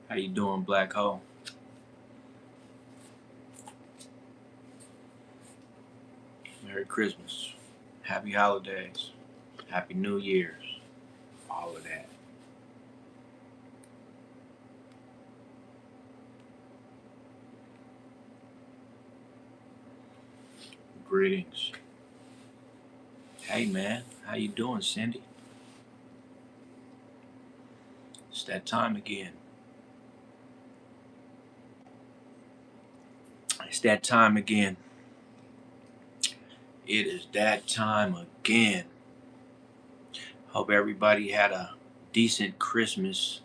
How you doing, Black Hole? Merry Christmas. Happy holidays. Happy New Year's. All of that. Greetings. Hey man, how you doing, Cindy? It's that time again. It's that time again. It is that time again. Hope everybody had a decent Christmas.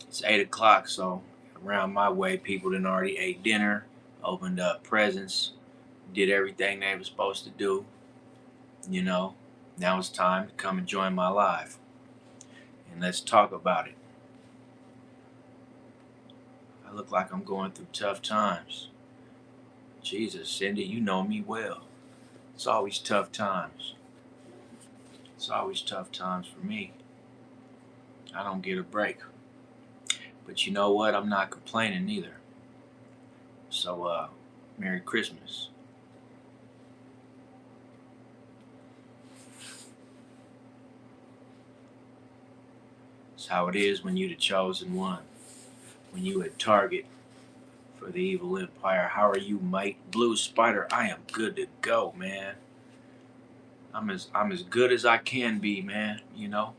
It's 8 o'clock, so around my way, people done already ate dinner, opened up presents, did everything they were supposed to do. You know, now it's time to come and join my live. And let's talk about it. I look like I'm going through tough times. Jesus, Cindy, you know me well. It's always tough times. It's always tough times for me. I don't get a break. But you know what? I'm not complaining either. So, Merry Christmas. It's how it is when you the chosen one. When you a target for the evil empire. How are you, Mike? Blue Spider, I am good to go, man. I'm as good as I can be, man, you know?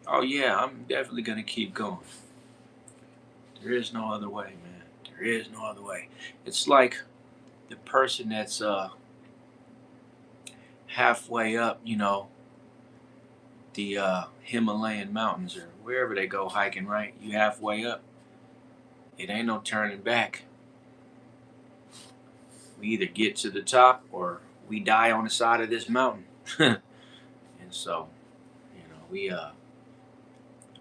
Oh yeah, I'm definitely gonna keep going. There is no other way, man. There is no other way. It's like the person that's halfway up, the Himalayan mountains or wherever they go hiking, right? You halfway up, it ain't no turning back. We either get to the top or we die on the side of this mountain. And so, we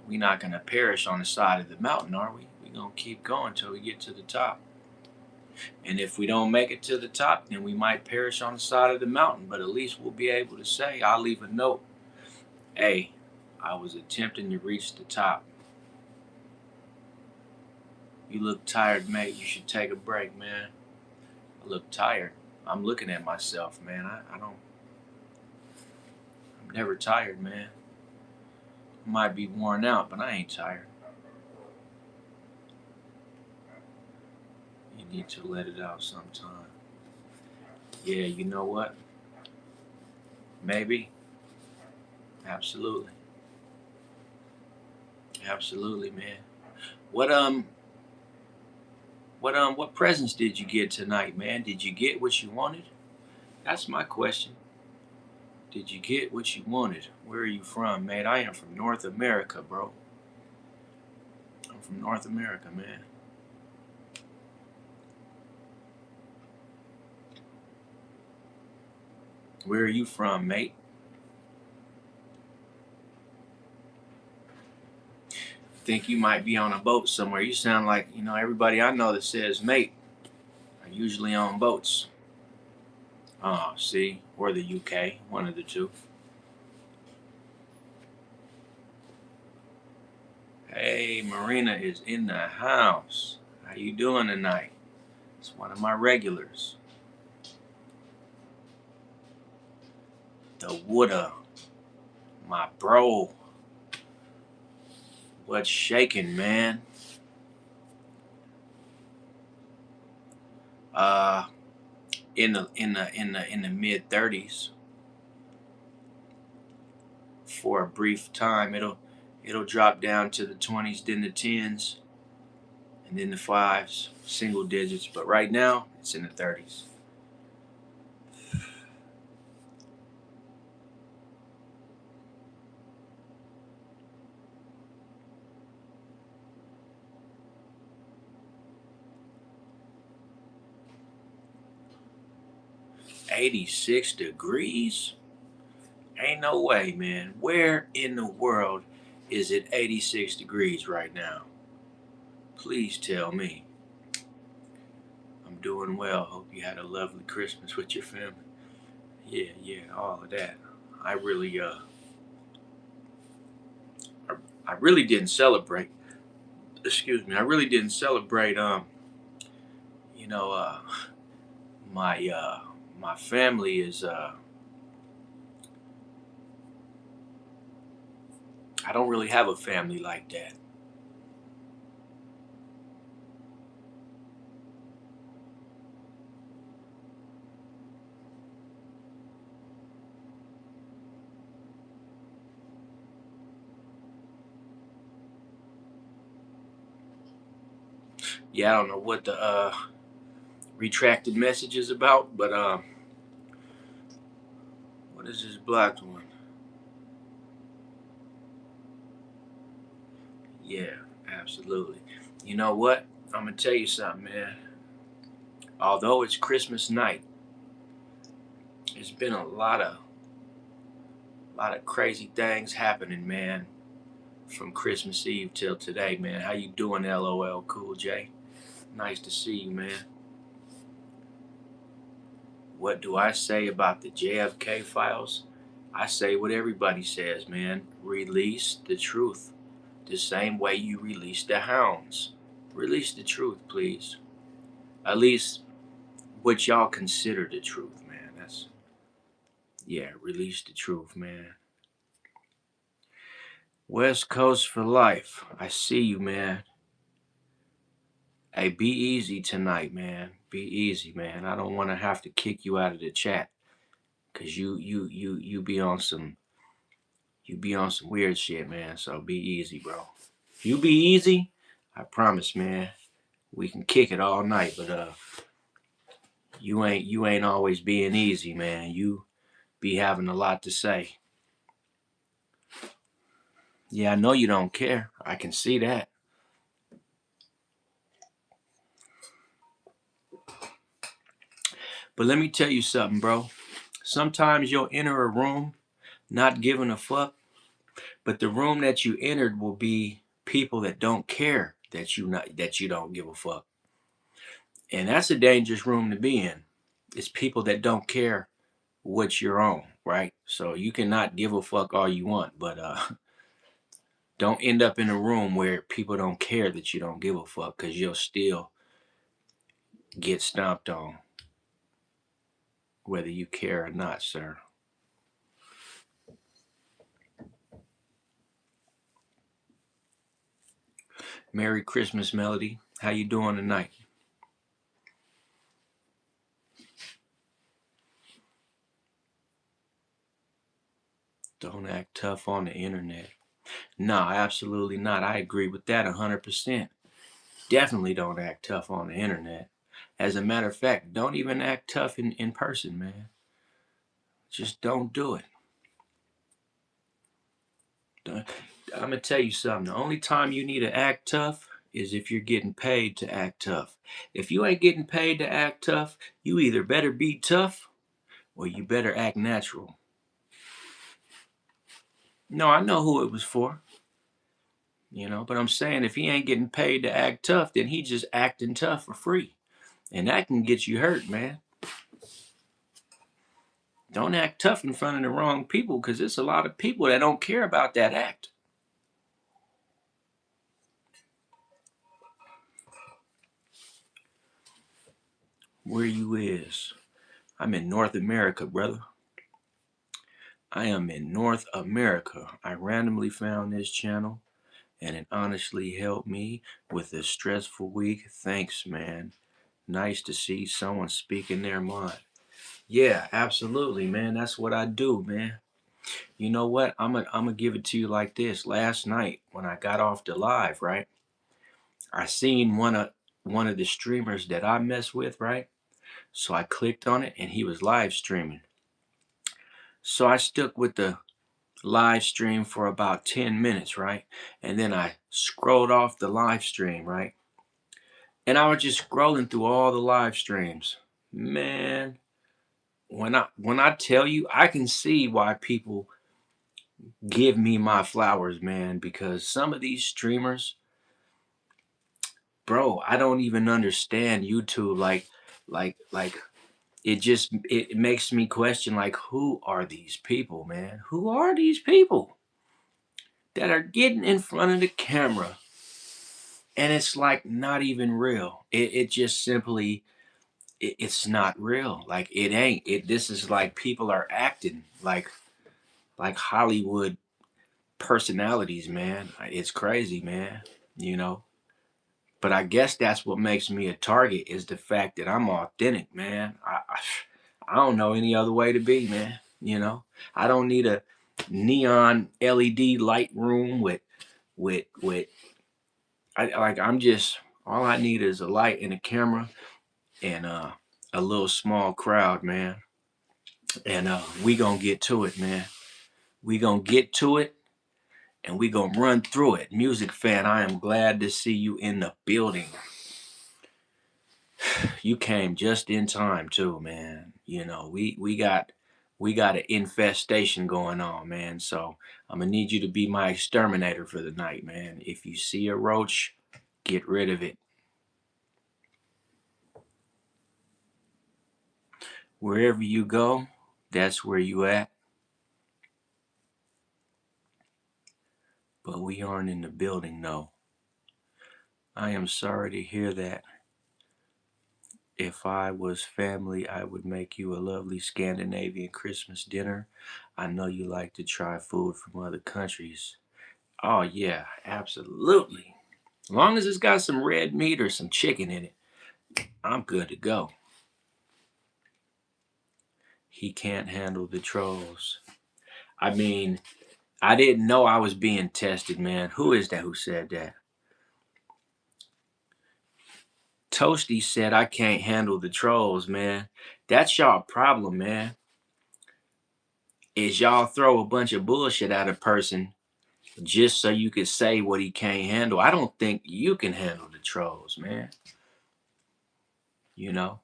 not gonna perish on the side of the mountain, are we? We gonna keep going till we get to the top. And if we don't make it to the top, then we might perish on the side of the mountain. But at least we'll be able to say, I'll leave a note. Hey, I was attempting to reach the top. You look tired, mate. You should take a break, man. I look tired. I'm looking at myself, man. I don't. I'm never tired, man. I might be worn out, but I ain't tired. You need to let it out sometime. Yeah, you know what? Maybe. Absolutely. Absolutely, man. What What presents did you get tonight, man? Did you get what you wanted? That's my question. Did you get what you wanted? Where are you from, man? I am from North America, bro. I'm from North America, man. Where are you from, mate? Think you might be on a boat somewhere. You sound like, everybody I know that says mate are usually on boats. Oh, see? Or the UK, one of the two. Hey, Marina is in the house. How you doing tonight? It's one of my regulars. The Wood'a, my bro. What's shaking, man? Uh, in the mid 30s for a brief time. It'll drop down to the 20s, then the 10s, and then the 5s, single digits. But right now, it's in the 30s. $86 degrees? Ain't no way, man. Where in the world is it 86 degrees right now? Please tell me. I'm doing well. Hope you had a lovely Christmas with your family. Yeah, all of that. I really, I really didn't celebrate. Excuse me. I really didn't celebrate. You know, my my family is. I don't really have a family like that. Yeah, I don't know what the retracted message is about, but what is this blocked one? Yeah, absolutely. You know what? I'm gonna tell you something, man. Although it's Christmas night, it's been a lot of crazy things happening, man, from Christmas Eve till today, man. How you doing, LOL Cool J? Nice to see you, man. What do I say about the JFK files? I say what everybody says, man. Release the truth. The same way you release the hounds. Release the truth, please. At least what y'all consider the truth, man. Yeah, release the truth, man. West Coast for life. I see you, man. Hey, be easy tonight, man. Be easy, man. I don't want to have to kick you out of the chat because you be on some weird shit, man. So be easy, bro. If you be easy, I promise, man, we can kick it all night. But you ain't always being easy, man. You be having a lot to say. Yeah, I know you don't care. I can see that. But let me tell you something, bro. Sometimes you'll enter a room not giving a fuck, but the room that you entered will be people that don't care that you don't give a fuck. And that's a dangerous room to be in. It's people that don't care what you're on, right? So you cannot give a fuck all you want, but don't end up in a room where people don't care that you don't give a fuck because you'll still get stomped on, whether you care or not, sir. Merry Christmas, Melody. How you doing tonight? Don't act tough on the internet. No, absolutely not. I agree with that 100%. Definitely don't act tough on the internet. As a matter of fact, don't even act tough in person, man. Just don't do it. I'm gonna tell you something. The only time you need to act tough is if you're getting paid to act tough. If you ain't getting paid to act tough, you either better be tough or you better act natural. No, I know who it was for, but I'm saying if he ain't getting paid to act tough, then he just acting tough for free. And that can get you hurt, man. Don't act tough in front of the wrong people because there's a lot of people that don't care about that act. Where you is? I'm in North America, brother. I am in North America. I randomly found this channel and it honestly helped me with a stressful week. Thanks, man. Nice to see someone speaking their mind. Yeah, absolutely, man. That's what I do, man. You know what? I'm gonna give it to you like this. Last night when I got off the live, right? I seen one of the streamers that I mess with, right? So I clicked on it and he was live streaming. So I stuck with the live stream for about 10 minutes, right? And then I scrolled off the live stream, right? And I was just scrolling through all the live streams. Man, when I tell you, I can see why people give me my flowers, man, because some of these streamers, bro, I don't even understand YouTube. Like it makes me question, like, who are these people, man? Who are these people that are getting in front of the camera and it's like not even real? It just simply it's not real. Like it ain't. This is like people are acting like Hollywood personalities, man. It's crazy, man. You know. But I guess that's what makes me a target is the fact that I'm authentic, man. I don't know any other way to be, man. I don't need a neon LED light room with I'm just all I need is a light and a camera and a little small crowd, man. And we gonna get to it, man. We gonna get to it and we gonna run through it. Music fan, I am glad to see you in the building. You came just in time too, man. We got an infestation going on, man. So I'm gonna need you to be my exterminator for the night, man. If you see a roach, get rid of it. Wherever you go, that's where you at. But we aren't in the building, no. I am sorry to hear that. If I was family, I would make you a lovely Scandinavian Christmas dinner. I know you like to try food from other countries. Oh, yeah, absolutely. As long as it's got some red meat or some chicken in it, I'm good to go. He can't handle the trolls. I mean, I didn't know I was being tested, man. Who is that who said that? Toasty said I can't handle the trolls, man. That's y'all problem, man. Is y'all throw a bunch of bullshit at a person just so you can say what he can't handle. I don't think you can handle the trolls, man. You know?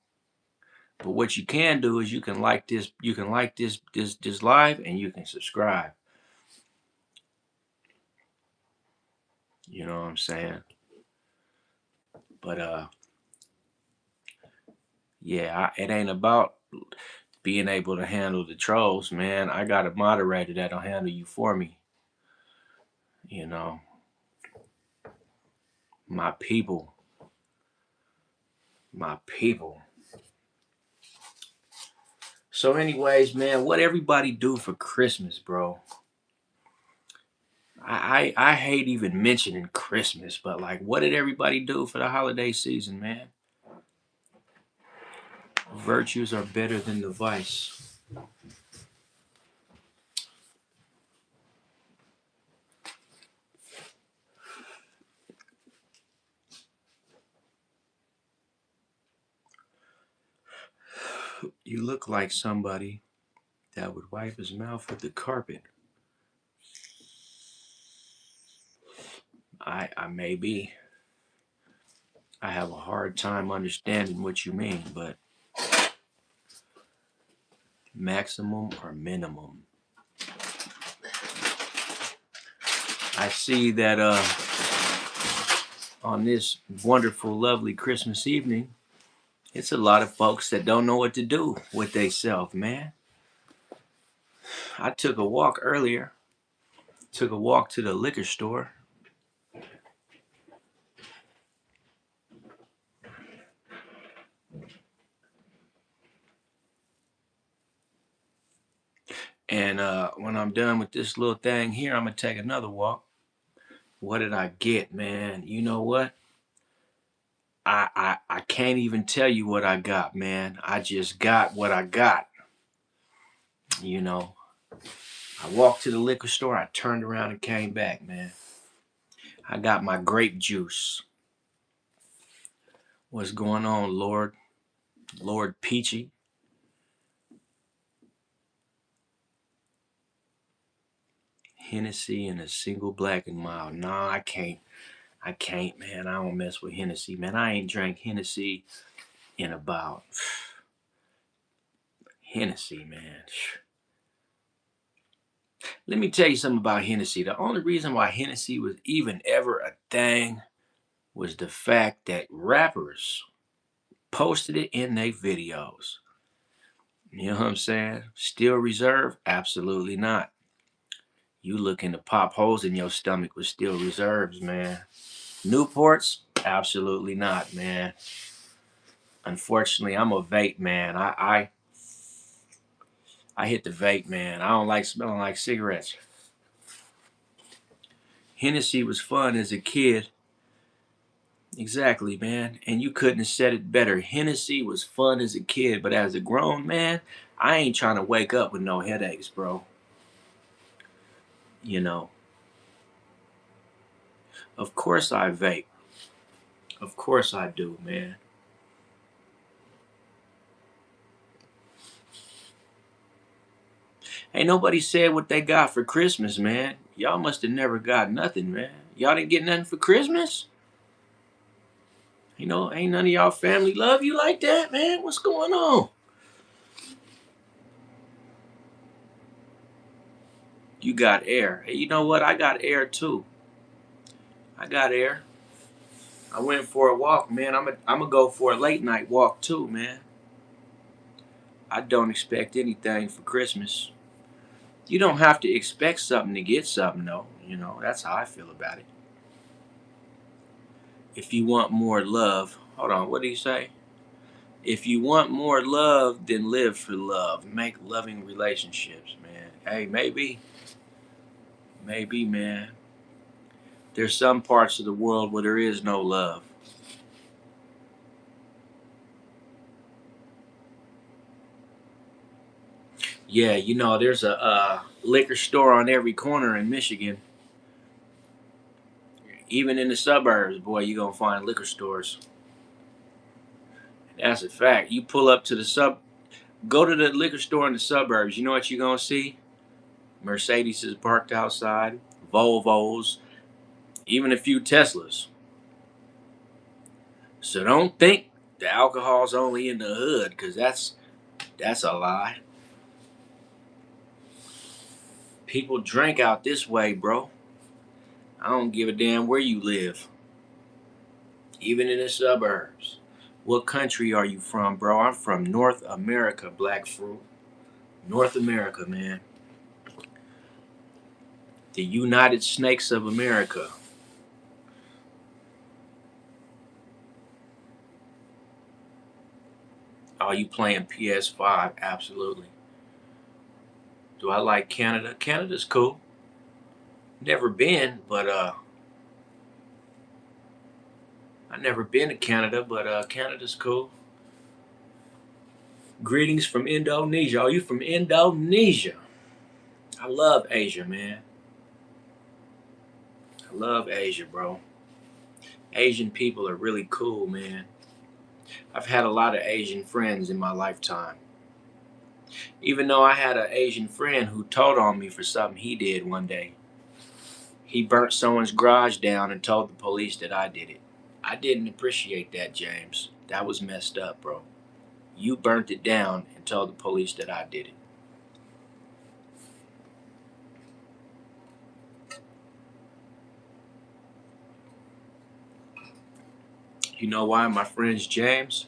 But what you can do is you can like this live and you can subscribe. You know what I'm saying? But yeah, it ain't about being able to handle the trolls, man. I got a moderator that'll handle you for me. You know, my people, my people. So, anyways, man, what everybody do for Christmas, bro? I hate even mentioning Christmas, but like, what did everybody do for the holiday season, man? Virtues are better than the vice. You look like somebody that would wipe his mouth with the carpet. I may be. I have a hard time understanding what you mean, but maximum or minimum? I see that on this wonderful, lovely Christmas evening, it's a lot of folks that don't know what to do with theyself, man. I took a walk earlier, took a walk to the liquor store, and when I'm done with this little thing here, I'm gonna take another walk. What did I get, man? You know what? I can't even tell you what I got, man. I just got what I got. You know, I walked to the liquor store, I turned around and came back, man. I got my grape juice. What's going on, Lord? Lord Peachy? Hennessy and a single black and mild. Nah, I can't. I can't, man. I don't mess with Hennessy, man. I ain't drank Hennessy in about Hennessy, man. Let me tell you something about Hennessy. The only reason why Hennessy was even ever a thing was the fact that rappers posted it in their videos. You know what I'm saying? Still reserve? Absolutely not. You looking to pop holes in your stomach with still reserves, man. Newports? Absolutely not, man. Unfortunately, I'm a vape man. I hit the vape, man. I don't like smelling like cigarettes. Hennessy was fun as a kid. Exactly, man. And you couldn't have said it better. Hennessy was fun as a kid, but as a grown man, I ain't trying to wake up with no headaches, bro. You know, of course I vape. Of course I do, man. Ain't nobody said what they got for Christmas, man. Y'all must have never got nothing, man. Y'all didn't get nothing for Christmas? You know, ain't none of y'all family love you like that, man? What's going on? You got air. Hey, you know what? I got air too. I got air. I went for a walk, man. I'm gonna go for a late night walk too, man. I don't expect anything for Christmas. You don't have to expect something to get something, though. You know, that's how I feel about it. If you want more love, hold on, what do you say? If you want more love, then live for love. Make loving relationships, man. Hey, maybe, man. There's some parts of the world where there is no love. Yeah, you know, there's a liquor store on every corner in Michigan. Even in the suburbs, boy, you're going to find liquor stores. That's a fact. You pull up to go to the liquor store in the suburbs. You know what you're going to see? Mercedes is parked outside, Volvos, even a few Teslas. So don't think the alcohol's only in the hood, because that's a lie. People drink out this way, bro. I don't give a damn where you live, even in the suburbs. What country are you from, bro? I'm from North America, Black Fruit. North America, man. The United Snakes of America. Oh, you playing PS5? Absolutely. Do I like Canada? Canada's cool. Never been, but I never been to Canada, but Canada's cool. Greetings from Indonesia. Are you from Indonesia? I love Asia, man. I love Asia, bro. Asian people are really cool, man. I've had a lot of Asian friends in my lifetime. Even though I had an Asian friend who told on me for something he did one day. He burnt someone's garage down and told the police that I did it. I didn't appreciate that, James. That was messed up, bro. You burnt it down and told the police that I did it. You know why, my friends, James?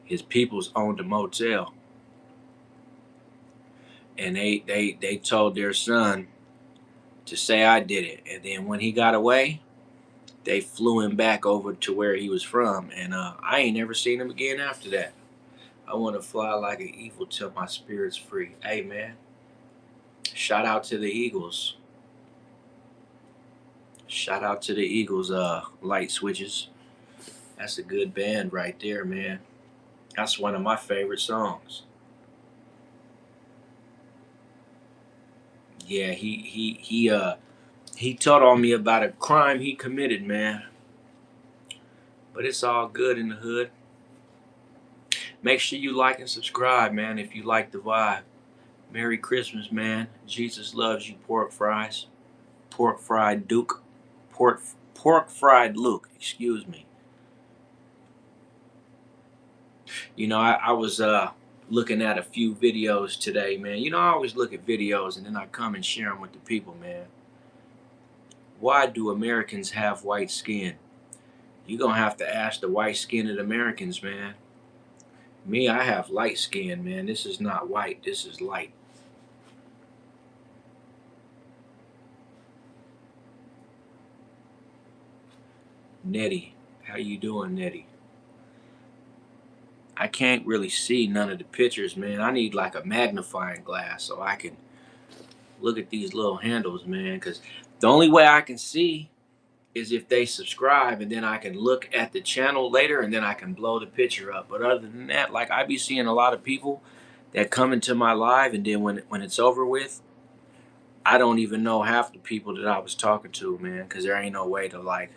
His peoples owned a motel. And they told their son to say I did it. And then when he got away, they flew him back over to where he was from. And I ain't never seen him again after that. I want to fly like an eagle till my spirit's free. Hey, man. Shout out to the Eagles. Shout out to the Eagles, Light Switches. That's a good band right there, man. That's one of my favorite songs. Yeah, he told on me about a crime he committed, man. But it's all good in the hood. Make sure you like and subscribe, man, if you like the vibe. Merry Christmas, man. Jesus loves you, pork fries. Pork fried Duke. Pork fried Luke, excuse me. You know, I was looking at a few videos today, man. You know, I always look at videos and then I come and share them with the people, man. Why do Americans have white skin? You're going to have to ask the white-skinned Americans, man. Me, I have light skin, man. This is not white. This is light. Nettie. How you doing, Nettie? I can't really see none of the pictures, man. I need like a magnifying glass so I can look at these little handles, man. Because the only way I can see is if they subscribe, and then I can look at the channel later and then I can blow the picture up. But other than that, like I be seeing a lot of people that come into my live, and then when it's over with, I don't even know half the people that I was talking to, man, because there ain't no way to like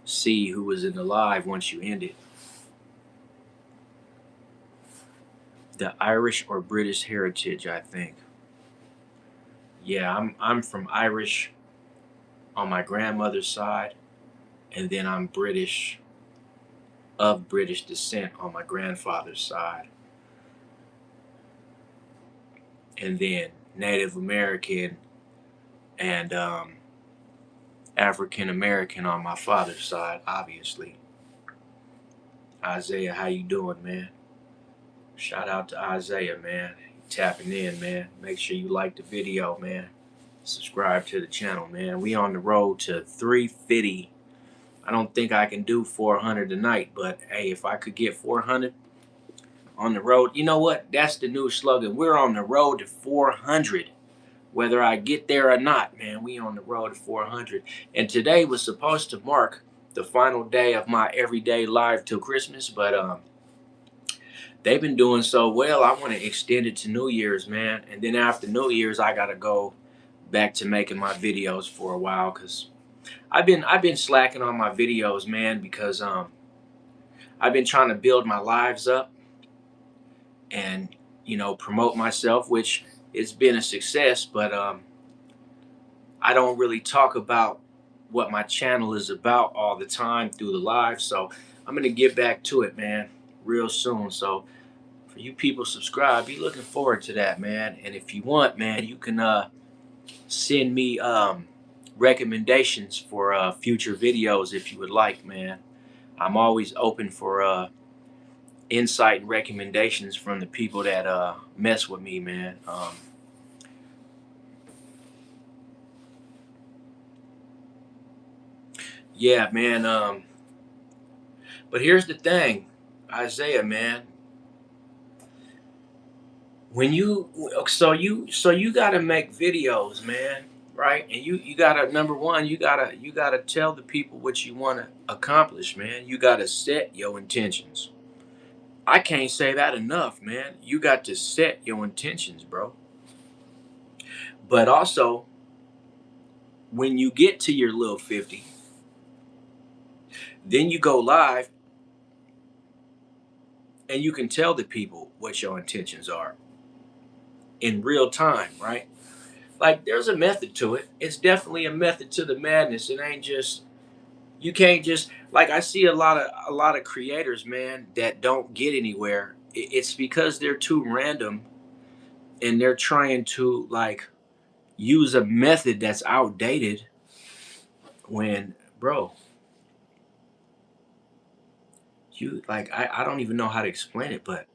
see who was in the live once you end it. The Irish or British heritage, I think. Yeah, I'm from Irish on my grandmother's side, and then I'm British of British descent on my grandfather's side, and then Native American and African American on my father's side, obviously. Isaiah, how you doing, man? Shout out to Isaiah, man. Tapping in, man. Make sure you like the video, man. Subscribe to the channel, man. We on the road to 350. I don't think I can do 400 tonight, but hey, if I could get 400 on the road, you know what? That's the new slogan. We're on the road to 400. Whether I get there or not, man, we on the road to 400. And today was supposed to mark the final day of my everyday live till Christmas, but they've been doing so well. I want to extend it to New Year's, man. And then after New Year's, I gotta go back to making my videos for a while, because I've been slacking on my videos, man, because I've been trying to build my lives up and promote myself, which it's been a success, but I don't really talk about what my channel is about all the time through the live. So I'm gonna get back to it, man, real soon. So for you people subscribe, be looking forward to that, man. And if you want, man, you can send me recommendations for future videos if you would like, man. I'm always open for insight and recommendations from the people that mess with me, man. Yeah, man. But here's the thing, Isaiah, man. When you gotta make videos, man, right? And you gotta, number one, you gotta tell the people what you want to accomplish, man. You gotta set your intentions. I can't say that enough, man. You got to set your intentions, bro. But also, when you get to your little 50, then you go live and you can tell the people what your intentions are in real time, right? Like there's a method to it. It's definitely a method to the madness. It ain't just you can't just like I see a lot of creators, man, that don't get anywhere. It's because they're too random and they're trying to like use a method that's outdated when bro, you like I don't even know how to explain it, but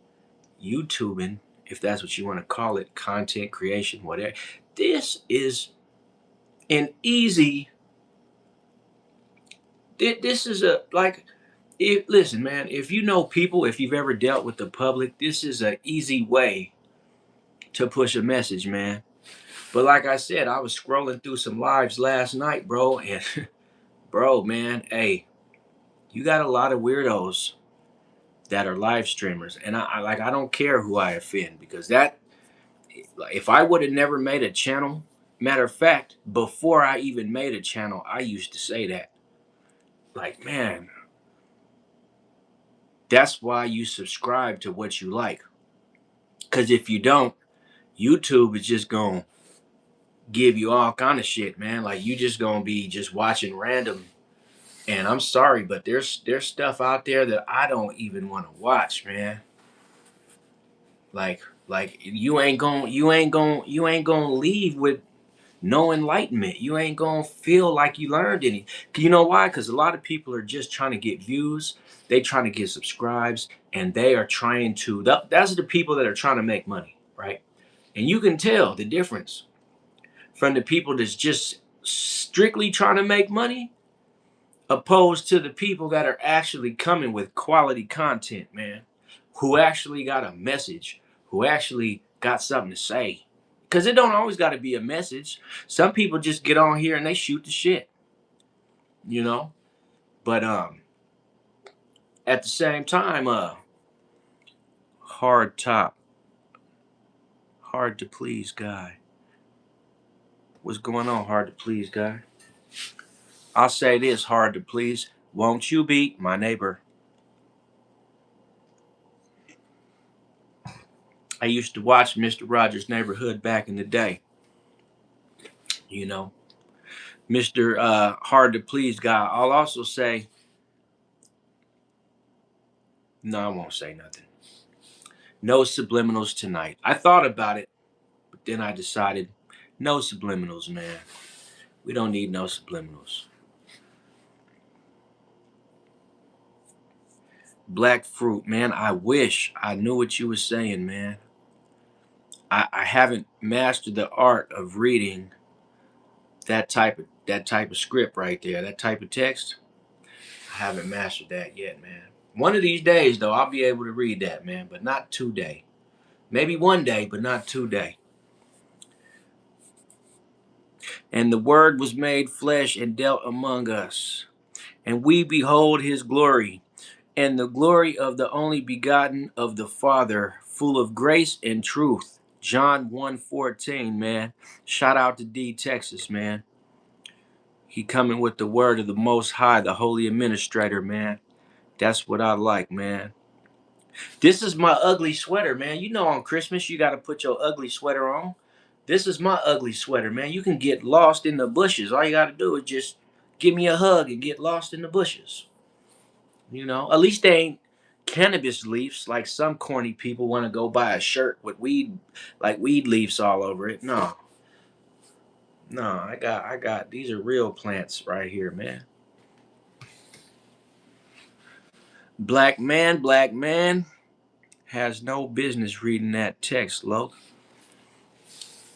YouTubing, if that's what you want to call it, content creation, whatever. This is an easy. This is a like. If listen, man, if you know people, if you've ever dealt with the public, this is an easy way to push a message, man. But like I said, I was scrolling through some lives last night, bro, and bro, man, hey, you got a lot of weirdos that are live streamers, and I don't care who I offend because that if I would have never made a channel, matter of fact, before I even made a channel, I used to say that. Like, man, that's why you subscribe to what you like. Because if you don't, YouTube is just going to give you all kind of shit, man. Like, you just going to be just watching random. And I'm sorry, but there's stuff out there that I don't even want to watch, man. Like you ain't gonna leave with no enlightenment. You ain't gonna feel like you learned any. You know why? Because a lot of people are just trying to get views. They trying to get subscribes, and they are trying to. That's the people that are trying to make money, right? And you can tell the difference from the people that's just strictly trying to make money, opposed to the people that are actually coming with quality content, man, who actually got a message, who actually got something to say. Because it don't always got to be a message. Some people just get on here and they shoot the shit, you know. But at the same time, hard top, hard to please guy. What's going on, hard to please guy? I'll say this, hard to please. Won't you be my neighbor? I used to watch Mr. Rogers' Neighborhood back in the day, you know. Mr. Hard to please guy. I'll also say, no, I won't say nothing. No subliminals tonight. I thought about it, but then I decided, no subliminals, man. We don't need no subliminals. Black fruit, man. I wish I knew what you were saying, man. I haven't mastered the art of reading that type of script right there, that type of text. I haven't mastered that yet, man. One of these days, though, I'll be able to read that, man, but not today. Maybe one day, but not today. And the word was made flesh and dealt among us. And we behold his glory, and the glory of the only begotten of the Father, full of grace and truth. John 1:14, man. Shout out to D Texas, man. He coming with the word of the Most High, the Holy Administrator, man. That's what I like, man. This is my ugly sweater, man. You know on Christmas you got to put your ugly sweater on. This is my ugly sweater, man. You can get lost in the bushes. All you got to do is just give me a hug and get lost in the bushes. You know, at least they ain't cannabis leaves like some corny people want to go buy a shirt with weed, like weed leaves all over it. No, no, I got. These are real plants right here, man. Black man has no business reading that text, Lo.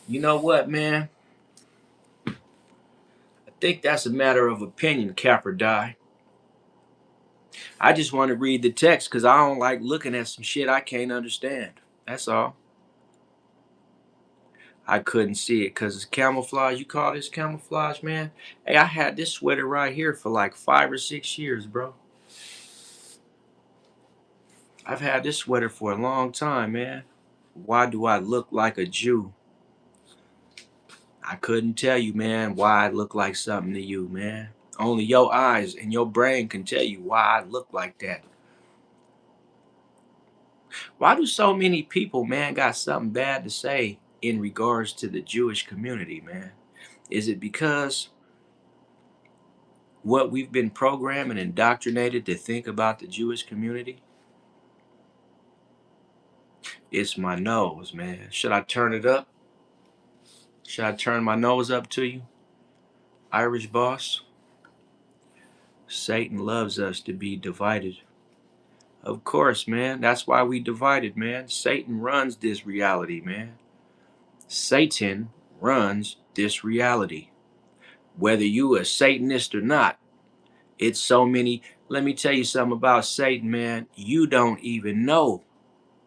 You know what, man? I think that's a matter of opinion, cap or die. I just want to read the text because I don't like looking at some shit I can't understand. That's all. I couldn't see it because it's camouflage. You call this camouflage, man? Hey, I had this sweater right here for like 5 or 6 years, bro. I've had this sweater for a long time, man. Why do I look like a Jew? I couldn't tell you, man, why I look like something to you, man. Only your eyes and your brain can tell you why I look like that. Why do so many people, man, got something bad to say in regards to the Jewish community, man? Is it because what we've been programmed and indoctrinated to think about the Jewish community? It's my nose, man. Should I turn it up? Should I turn my nose up to you, Irish boss? Satan loves us to be divided. Of course, man. That's why we divided, man. Satan runs this reality, man. Satan runs this reality. Whether you a Satanist or not, it's so many. Let me tell you something about Satan, man. You don't even know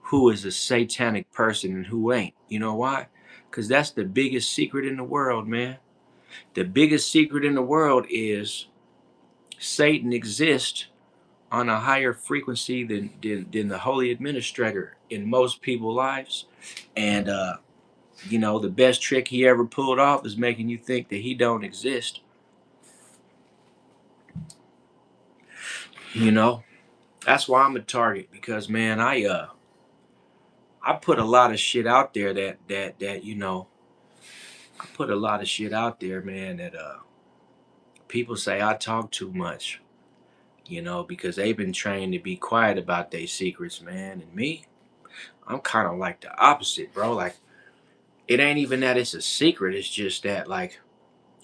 who is a satanic person and who ain't. You know why? Because that's the biggest secret in the world, man. The biggest secret in the world is Satan exists on a higher frequency than the holy administrator in most people's lives. And the best trick he ever pulled off is making you think that he don't exist. You know, that's why I'm a target, because man, I put a lot of shit out there that I put a lot of shit out there, man, that people say I talk too much, because they've been trained to be quiet about their secrets, man. And me, I'm kind of like the opposite, bro. Like, it ain't even that it's a secret. It's just that, like,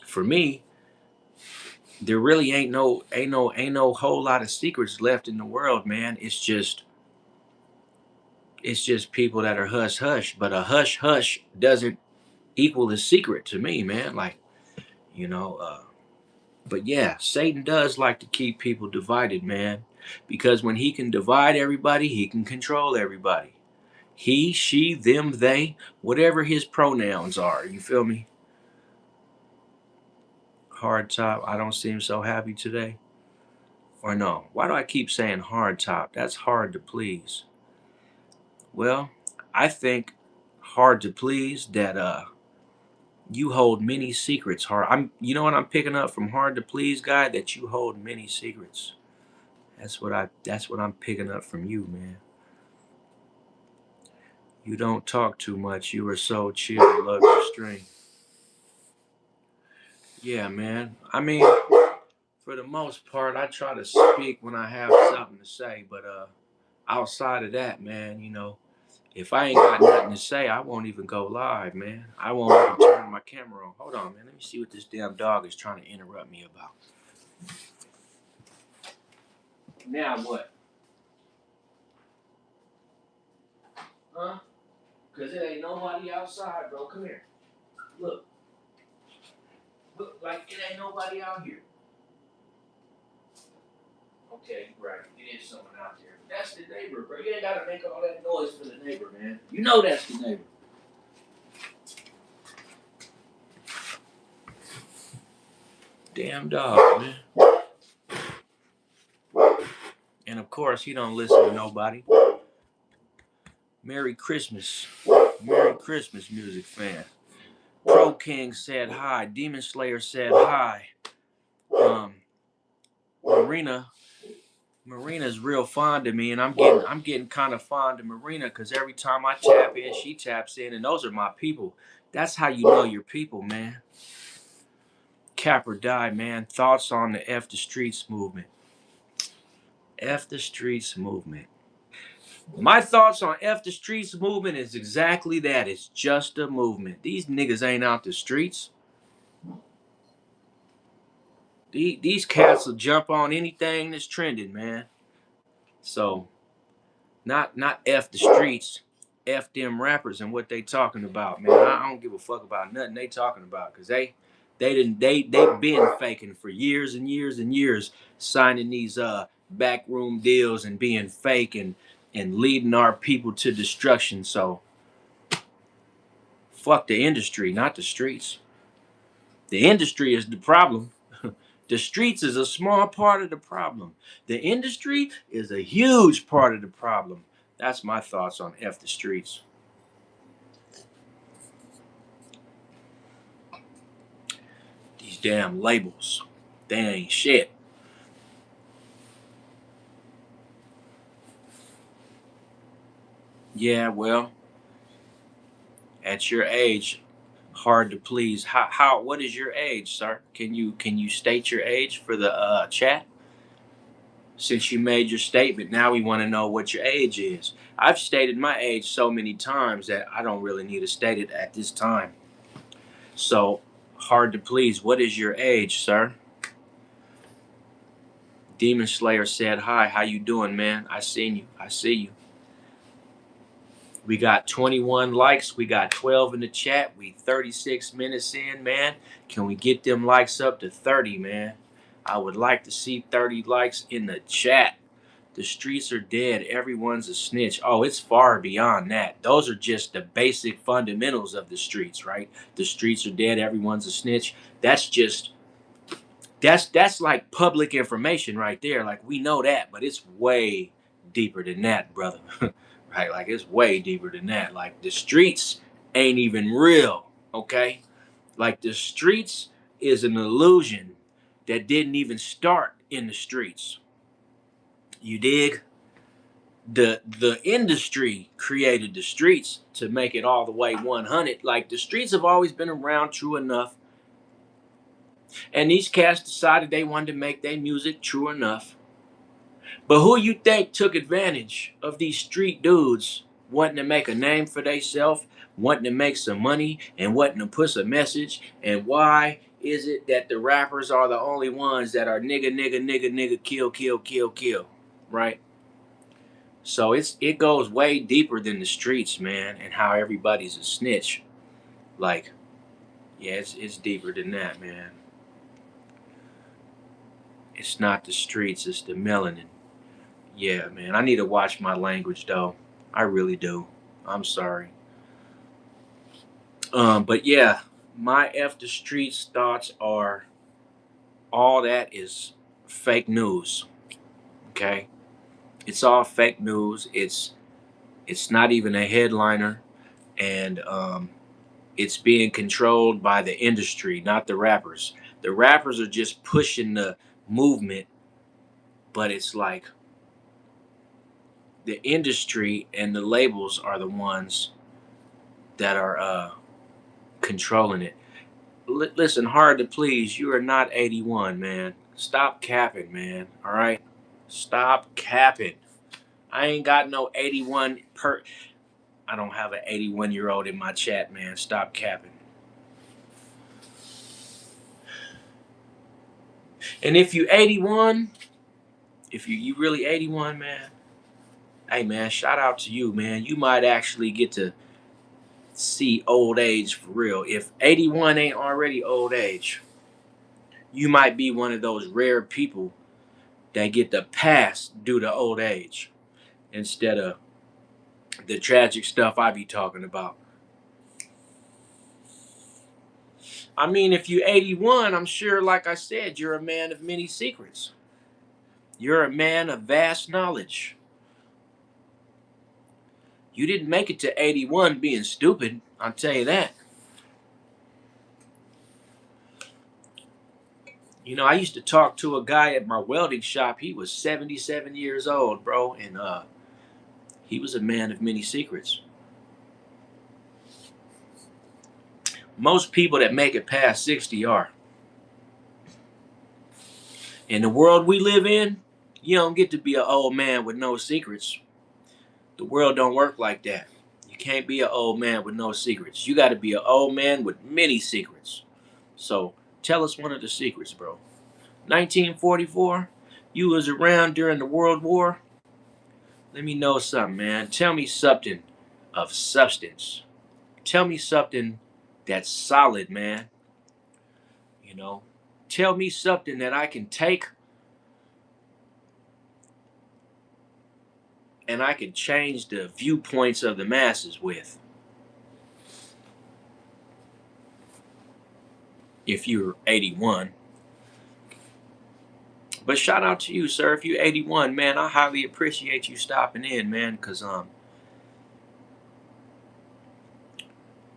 for me, there really ain't no whole lot of secrets left in the world, man. It's just people that are hush hush, but a hush hush doesn't equal a secret to me, man. Like, you know, uh, but yeah, Satan does like to keep people divided, man, because when he can divide everybody, he can control everybody. He, she, them, they, whatever his pronouns are. You feel me? Hard top. I don't seem so happy today. Or no? Why do I keep saying hard top? That's hard to please. Well, I think hard to please that you hold many secrets. Hard. You know what I'm picking up from hard to please guy, that you hold many secrets. That's what I'm picking up from you, man. You don't talk too much. You are so chill, love your string. Yeah, man. I mean, for the most part, I try to speak when I have something to say, but outside of that, man, if I ain't got nothing to say, I won't even go live, man. I won't even turn my camera on. Hold on, man. Let me see what this damn dog is trying to interrupt me about. Now what? Huh? Because it ain't nobody outside, bro. Come here. Look. Look like it ain't nobody out here. Okay, right. It is someone out there. That's the neighbor, bro. You ain't gotta make all that noise for the neighbor, man. You know that's the neighbor. Damn dog, man. And of course, he don't listen to nobody. Merry Christmas. Merry Christmas, music fan. Pro King said hi. Demon Slayer said hi. Um, Marina. Marina's real fond of me, and I'm getting kind of fond of Marina, because every time I tap in, she taps in, and those are my people. That's how you know your people, man. Cap or die, man. Thoughts on the F the Streets movement. F the Streets movement. My thoughts on F the Streets movement is exactly that. It's just a movement. These niggas ain't out the streets. These cats will jump on anything that's trending, man. So, not F the streets, F them rappers and what they talking about, man. I don't give a fuck about nothing they talking about, because they've been faking for years and years and years, signing these backroom deals and being fake and leading our people to destruction. So fuck the industry, not the streets. The industry is the problem. The streets is a small part of the problem. The industry is a huge part of the problem. That's my thoughts on F the Streets. These damn labels, they ain't shit. Yeah, well, at your age, hard to please. How what is your age, sir? Can you state your age for the chat? Since you made your statement, now we want to know what your age is. I've stated my age so many times that I don't really need to state it at this time. So, hard to please, what is your age, sir? Demon Slayer said hi. How you doing, man? I seen you. I see you. We got 21 likes. We got 12 in the chat. We 36 minutes in, man. Can we get them likes up to 30, man? I would like to see 30 likes in the chat. The streets are dead. Everyone's a snitch. Oh, it's far beyond that. Those are just the basic fundamentals of the streets, right? The streets are dead. Everyone's a snitch. That's just that's like public information right there. Like we know that, but it's way deeper than that, brother. Right? Like it's way deeper than that. Like the streets ain't even real, okay? Like the streets is an illusion that didn't even start in the streets. You dig? The industry created the streets to make it all the way 100. Like the streets have always been around, true enough, and these cats decided they wanted to make their music, true enough. But who you think took advantage of these street dudes wanting to make a name for themselves, wanting to make some money, and wanting to push a message? And why is it that the rappers are the only ones that are nigga, nigga, nigga, nigga, kill, kill, kill, kill, right? So it goes way deeper than the streets, man, and how everybody's a snitch. Like, yeah, it's deeper than that, man. It's not the streets, it's the melanin. Yeah, man. I need to watch my language though. I really do. I'm sorry. But yeah, my F the streets thoughts are all that is fake news. Okay? It's all fake news. It's not even a headliner, and it's being controlled by the industry, not the rappers. The rappers are just pushing the movement, but it's like the industry and the labels are the ones that are controlling it. Listen, hard to please. You are not 81, man. Stop capping, man. All right, stop capping. I ain't got no 81 per. I don't have an 81-year-old in my chat, man. Stop capping. And if you 81, if you really 81, man, hey man, shout out to you, man. You might actually get to see old age for real. If 81 ain't already old age, you might be one of those rare people that get the pass due to old age instead of the tragic stuff I be talking about. I mean, if you 81, I'm sure, like I said, you're a man of many secrets. You're a man of vast knowledge. You didn't make it to 81 being stupid, I'll tell you that. You know, I used to talk to a guy at my welding shop. He was 77 years old, bro, and he was a man of many secrets. Most people that make it past 60 are. In the world we live in, you don't get to be an old man with no secrets. The world don't work like that. You can't be an old man with no secrets. You got to be an old man with many secrets. So tell us one of the secrets, bro. 1944, you was around during the World War. Let me know something, man. Tell me something of substance. Tell me something that's solid, man. You know, tell me something that I can take and I can change the viewpoints of the masses with. If you're 81. But shout out to you, sir. If you're 81, man, I highly appreciate you stopping in, man, because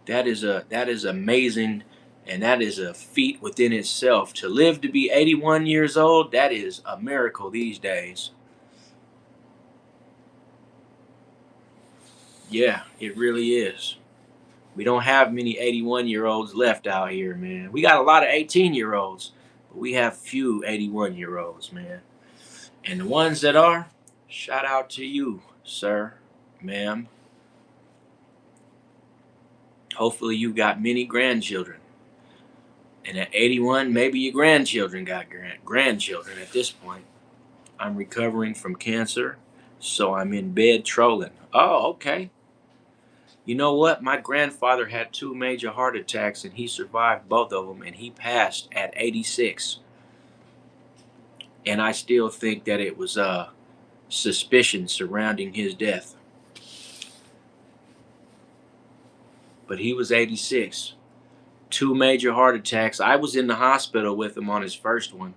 that is amazing, and that is a feat within itself. To live to be 81 years old, that is a miracle these days. Yeah, it really is. We don't have many 81-year-olds left out here, man. We got a lot of 18-year-olds, but we have few 81-year-olds, man. And the ones that are, shout out to you, sir, ma'am. Hopefully you got many grandchildren. And at 81, maybe your grandchildren got grandchildren at this point. I'm recovering from cancer, so I'm in bed trolling. Oh, okay. You know what? My grandfather had two major heart attacks and he survived both of them and he passed at 86. And I still think that it was suspicion surrounding his death. But he was 86. Two major heart attacks. I was in the hospital with him on his first one.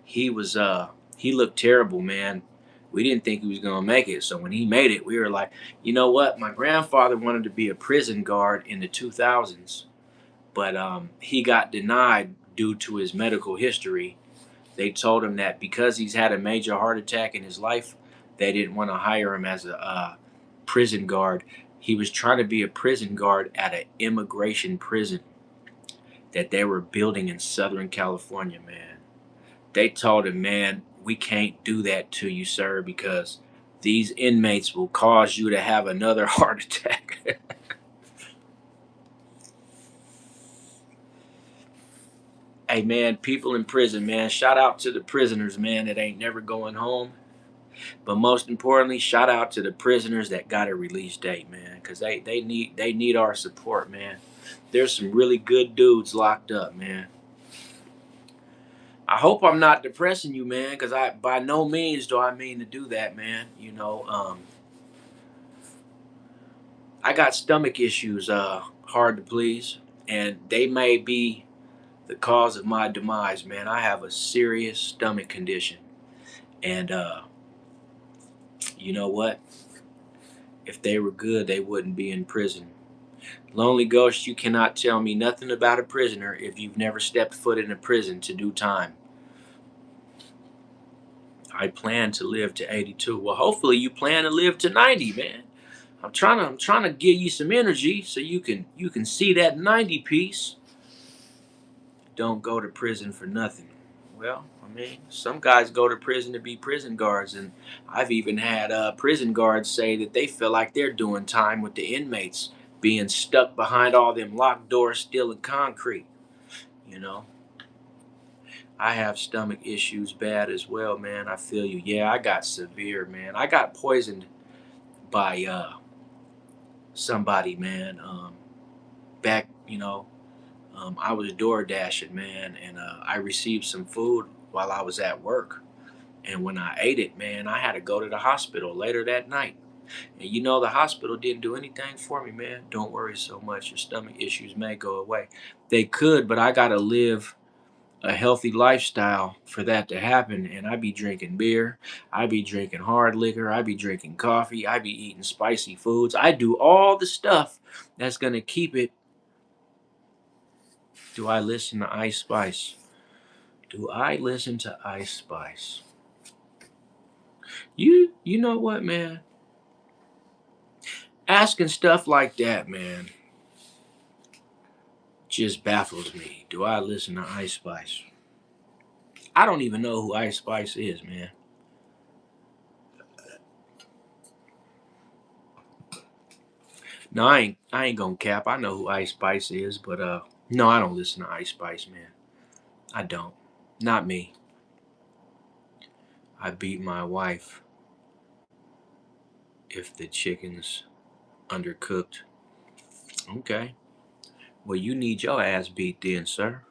He looked terrible, man. We didn't think he was gonna make it. So when he made it, we were like, you know what? My grandfather wanted to be a prison guard in the 2000s, but he got denied due to his medical history. They told him that because he's had a major heart attack in his life, they didn't want to hire him as a prison guard. He was trying to be a prison guard at an immigration prison that they were building in Southern California, man. They told him, man, we can't do that to you, sir, because these inmates will cause you to have another heart attack. Hey, man, people in prison, man, shout out to the prisoners, man, that ain't never going home. But most importantly, shout out to the prisoners that got a release date, man, because they need our support, man. There's some really good dudes locked up, man. I hope I'm not depressing you, man, because I by no means do I mean to do that, man. I got stomach issues, hard to please, and they may be the cause of my demise, man. I have a serious stomach condition, and you know what? If they were good, they wouldn't be in prison. Lonely Ghost, you cannot tell me nothing about a prisoner if you've never stepped foot in a prison to do time. I plan to live to 82. Well, hopefully you plan to live to 90, man. I'm trying to give you some energy so you can see that 90 piece. Don't go to prison for nothing. Well, I mean, some guys go to prison to be prison guards, and I've even had prison guards say that they feel like they're doing time with the inmates being stuck behind all them locked doors, stealing concrete. You know, I have stomach issues bad as well, man. I feel you. Yeah, I got severe, man. I got poisoned by somebody, man. Back, I was door dashing, man, and I received some food while I was at work. And when I ate it, man, I had to go to the hospital later that night. And the hospital didn't do anything for me, man. Don't worry so much. Your stomach issues may go away. They could, but I got to live a healthy lifestyle for that to happen. And I be drinking beer. I be drinking hard liquor. I be drinking coffee. I be eating spicy foods. I do all the stuff that's going to keep it. Do I listen to Ice Spice? Do I listen to Ice Spice? You know what, man? Asking stuff like that, man, just baffles me. Do I listen to Ice Spice? I don't even know who Ice Spice is, man. No, I ain't gonna cap. I know who Ice Spice is, but no, I don't listen to Ice Spice, man. I don't. Not me. I beat my wife if the chicken's undercooked. Okay. Well, you need your ass beat then, sir.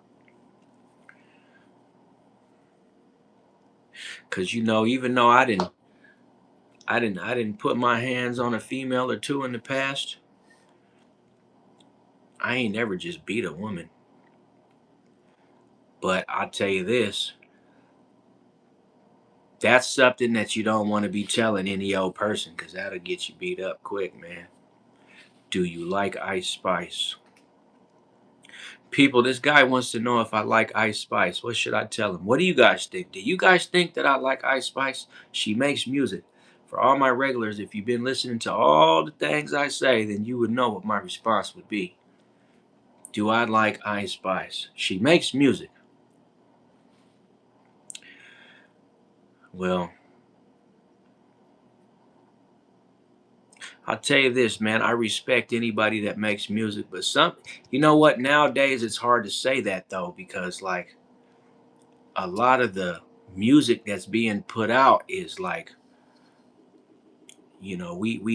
Cause even though I didn't put my hands on a female or two in the past, I ain't never just beat a woman. But I'll tell you this, that's something that you don't want to be telling any old person because that'll get you beat up quick, man. Do you like Ice Spice? People, this guy wants to know if I like Ice Spice. What should I tell him? What do you guys think? Do you guys think that I like Ice Spice? She makes music. For all my regulars, if you've been listening to all the things I say, then you would know what my response would be. Do I like Ice Spice? She makes music. Well, I'll tell you this, man. I respect anybody that makes music, but you know what? Nowadays, it's hard to say that though, because like a lot of the music that's being put out is like, we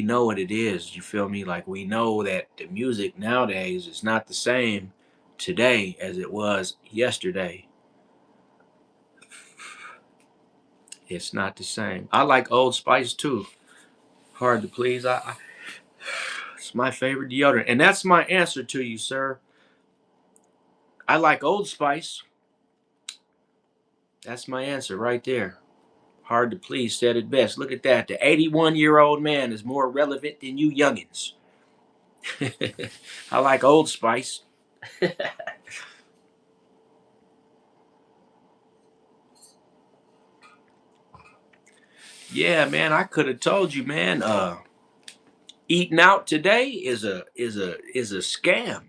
know what it is. You feel me? Like we know that the music nowadays is not the same today as it was yesterday. It's not the same. I like Old Spice too. Hard to please. It's my favorite deodorant, and that's my answer to you, sir. I like Old Spice. That's my answer right there. Hard to please said it best. Look at that. The 81-year-old man is more relevant than you youngins. I like Old Spice. Yeah, man, I could have told you, man. Eating out today is a scam.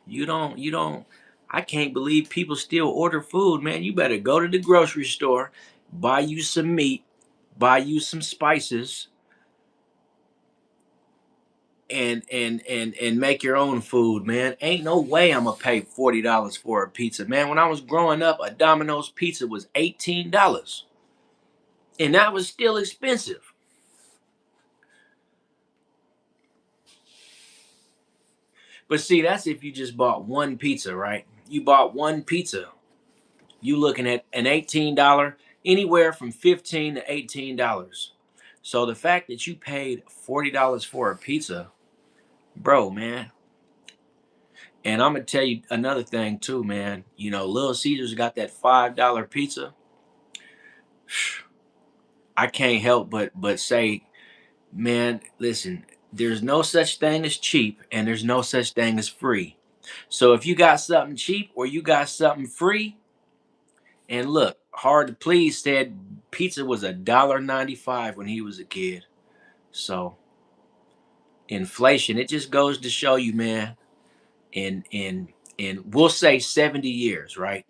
You don't. I can't believe people still order food, man. You better go to the grocery store, buy you some meat, buy you some spices, and make your own food, man. Ain't no way I'm gonna pay $40 for a pizza, man. When I was growing up, a Domino's pizza was $18, and that was still expensive. But see, that's if you just bought one pizza, right? You bought one pizza. You looking at an $18, anywhere from $15 to $18. So the fact that you paid $40 for a pizza, bro, man. And I'm gonna tell you another thing too, man. Little Caesars got that $5 pizza. I can't help but say, man, listen, there's no such thing as cheap and there's no such thing as free. So if you got something cheap or you got something free, and look, Hard to Please said pizza was $1.95 when he was a kid. So inflation, it just goes to show you, man, in we'll say 70 years, right?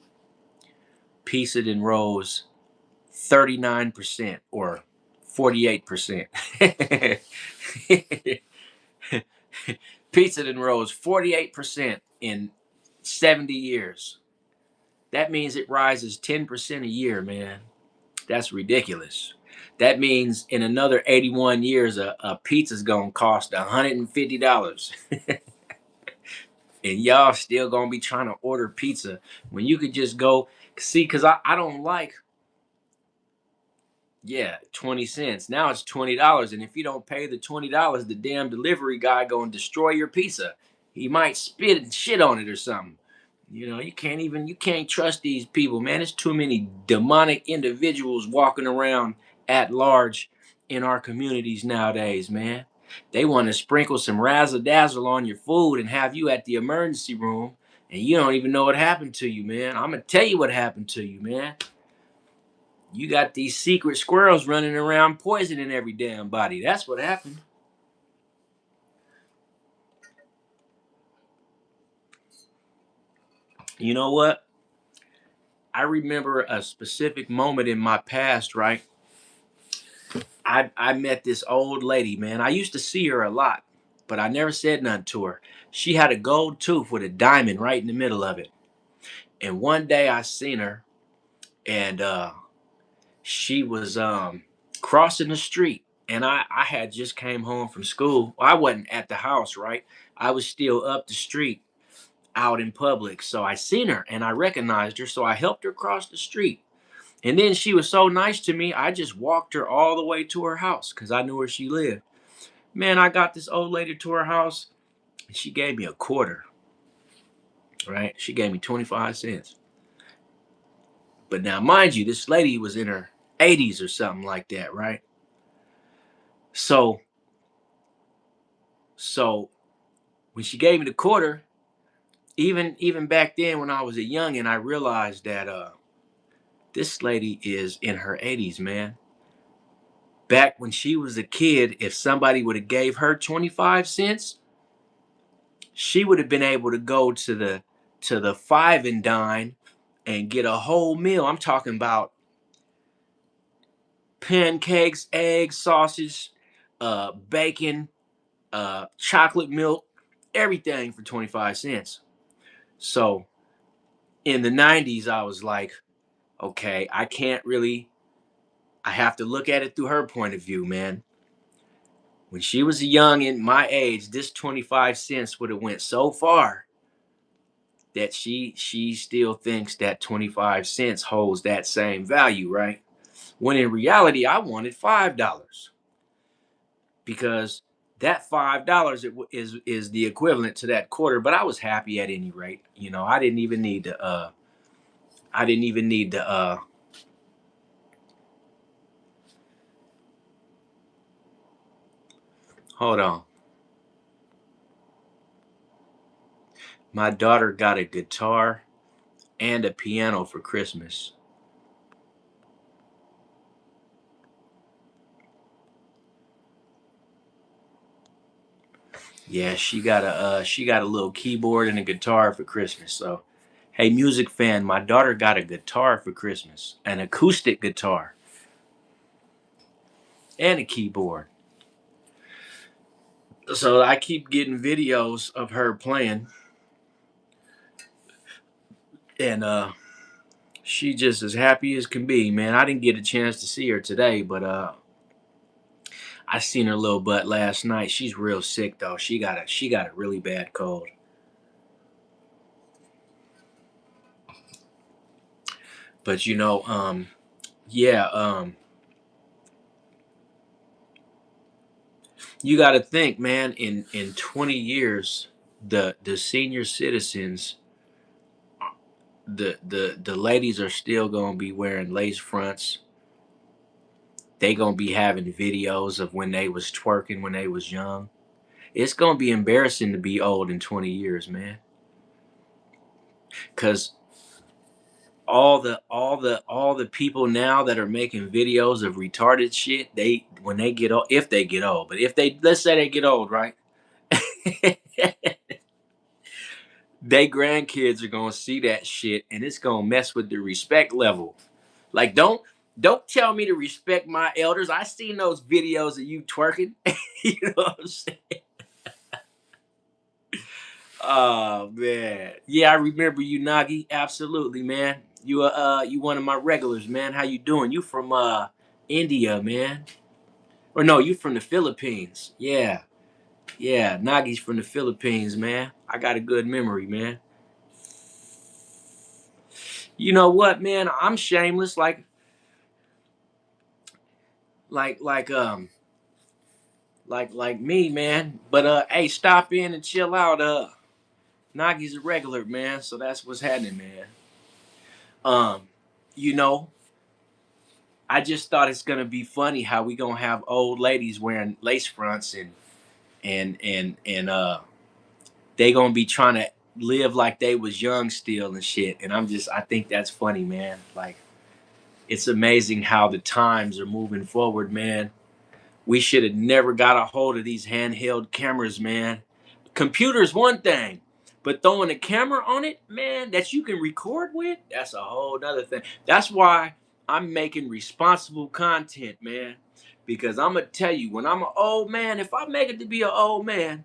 Pizza then rose 39% or 48%. Pizza then rose 48% in 70 years. That means it rises 10% a year, man. That's ridiculous. That means in another 81 years, a pizza's gonna cost $150. And y'all still gonna be trying to order pizza when you could just go see, because I don't like, yeah, 20 cents. Now it's $20. And if you don't pay the $20, the damn delivery guy gonna destroy your pizza. He might spit and shit on it or something. You can't trust these people, man. There's too many demonic individuals walking around at large in our communities nowadays, man. They want to sprinkle some razzle dazzle on your food and have you at the emergency room, and you don't even know what happened to you, man. I'm gonna tell you what happened to you, man. You got these secret squirrels running around poisoning every damn body. That's what happened. You know what? I remember a specific moment in my past, right? I met this old lady, man. I used to see her a lot, but I never said nothing to her. She had a gold tooth with a diamond right in the middle of it. And one day I seen her, and she was crossing the street, and I had just came home from school. I wasn't at the house, right? I was still up the street out in public. So I seen her and I recognized her. So I helped her cross the street. And then she was so nice to me, I just walked her all the way to her house because I knew where she lived. Man, I got this old lady to her house and she gave me a quarter, right? She gave me 25 cents. But now, mind you, this lady was in her 80s or something like that, right? So, so when she gave me the quarter, even back then when I was a youngin', I realized that This lady is in her 80s, man. Back when she was a kid, if somebody would have gave her 25 cents, she would have been able to go to the five and dine and get a whole meal. I'm talking about pancakes, eggs, sausage, bacon, chocolate milk, everything for 25 cents. So in the 90s, I was like, okay, I have to look at it through her point of view, man. When she was young in my age, this 25 cents would have went so far that she still thinks that 25 cents holds that same value, right? When in reality, I wanted $5 because that $5 is the equivalent to that quarter. But I was happy at any rate. You know, I didn't even need to. I didn't even need to. Hold on. My daughter got a guitar and a piano for Christmas. Yeah, she got a little keyboard and a guitar for Christmas. So, hey, music fan, my daughter got a guitar for Christmas, an acoustic guitar and a keyboard. So I keep getting videos of her playing, and she just as happy as can be, man. I didn't get a chance to see her today, but I seen her little butt last night. She's real sick though. She got a really bad cold. But you know, yeah, you got to think, man. In 20 years, the senior citizens, the ladies are still gonna be wearing lace fronts. They gonna be having videos of when they was twerking when they was young. It's gonna be embarrassing to be old in 20 years, man. Cause all the people now that are making videos of retarded shit, they when they get old, if they get old, but if they let's say they get old, right? They grandkids are gonna see that shit and it's gonna mess with the respect level. Like don't tell me to respect my elders. I seen those videos of you twerking. You know what I'm saying? Oh man. Yeah, I remember you, Nagi. Absolutely, man. You one of my regulars, man. How you doing? You from India, man. Or no, you from the Philippines. Yeah. Yeah. Nagi's from the Philippines, man. I got a good memory, man. You know what, man? I'm shameless like like um like me, man. But hey, stop in and chill out. Nagi's a regular, man. So that's what's happening, man. Um, you know, I just thought it's gonna be funny how we gonna have old ladies wearing lace fronts and they gonna be trying to live like they was young still and shit. And I think that's funny, man. Like it's amazing how the times are moving forward, man. We should have never got a hold of these handheld cameras, man. Computers one thing, but throwing a camera on it, man, that you can record with, that's a whole nother thing. That's why I'm making responsible content, man. Because I'm gonna tell you, when I'm an old man, if I make it to be an old man,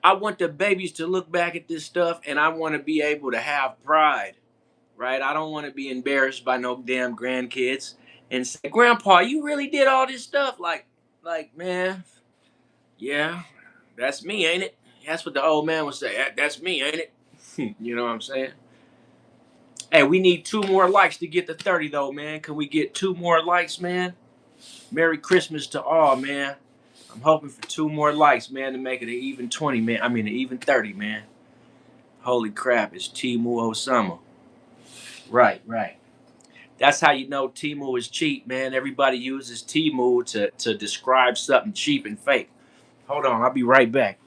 I want the babies to look back at this stuff and I want to be able to have pride, right? I don't want to be embarrassed by no damn grandkids and say, Grandpa, you really did all this stuff? Like, man, yeah, that's me, ain't it? That's what the old man would say. That's me, ain't it? You know what I'm saying? Hey, we need 2 more likes to get to 30, though, man. Can we get 2 more likes, man? Merry Christmas to all, man. I'm hoping for 2 more likes, man, to make it an even 20, man. I mean, an even 30, man. Holy crap, it's Timu Osama. Right, right. That's how you know Timu is cheap, man. Everybody uses Timu to describe something cheap and fake. Hold on, I'll be right back.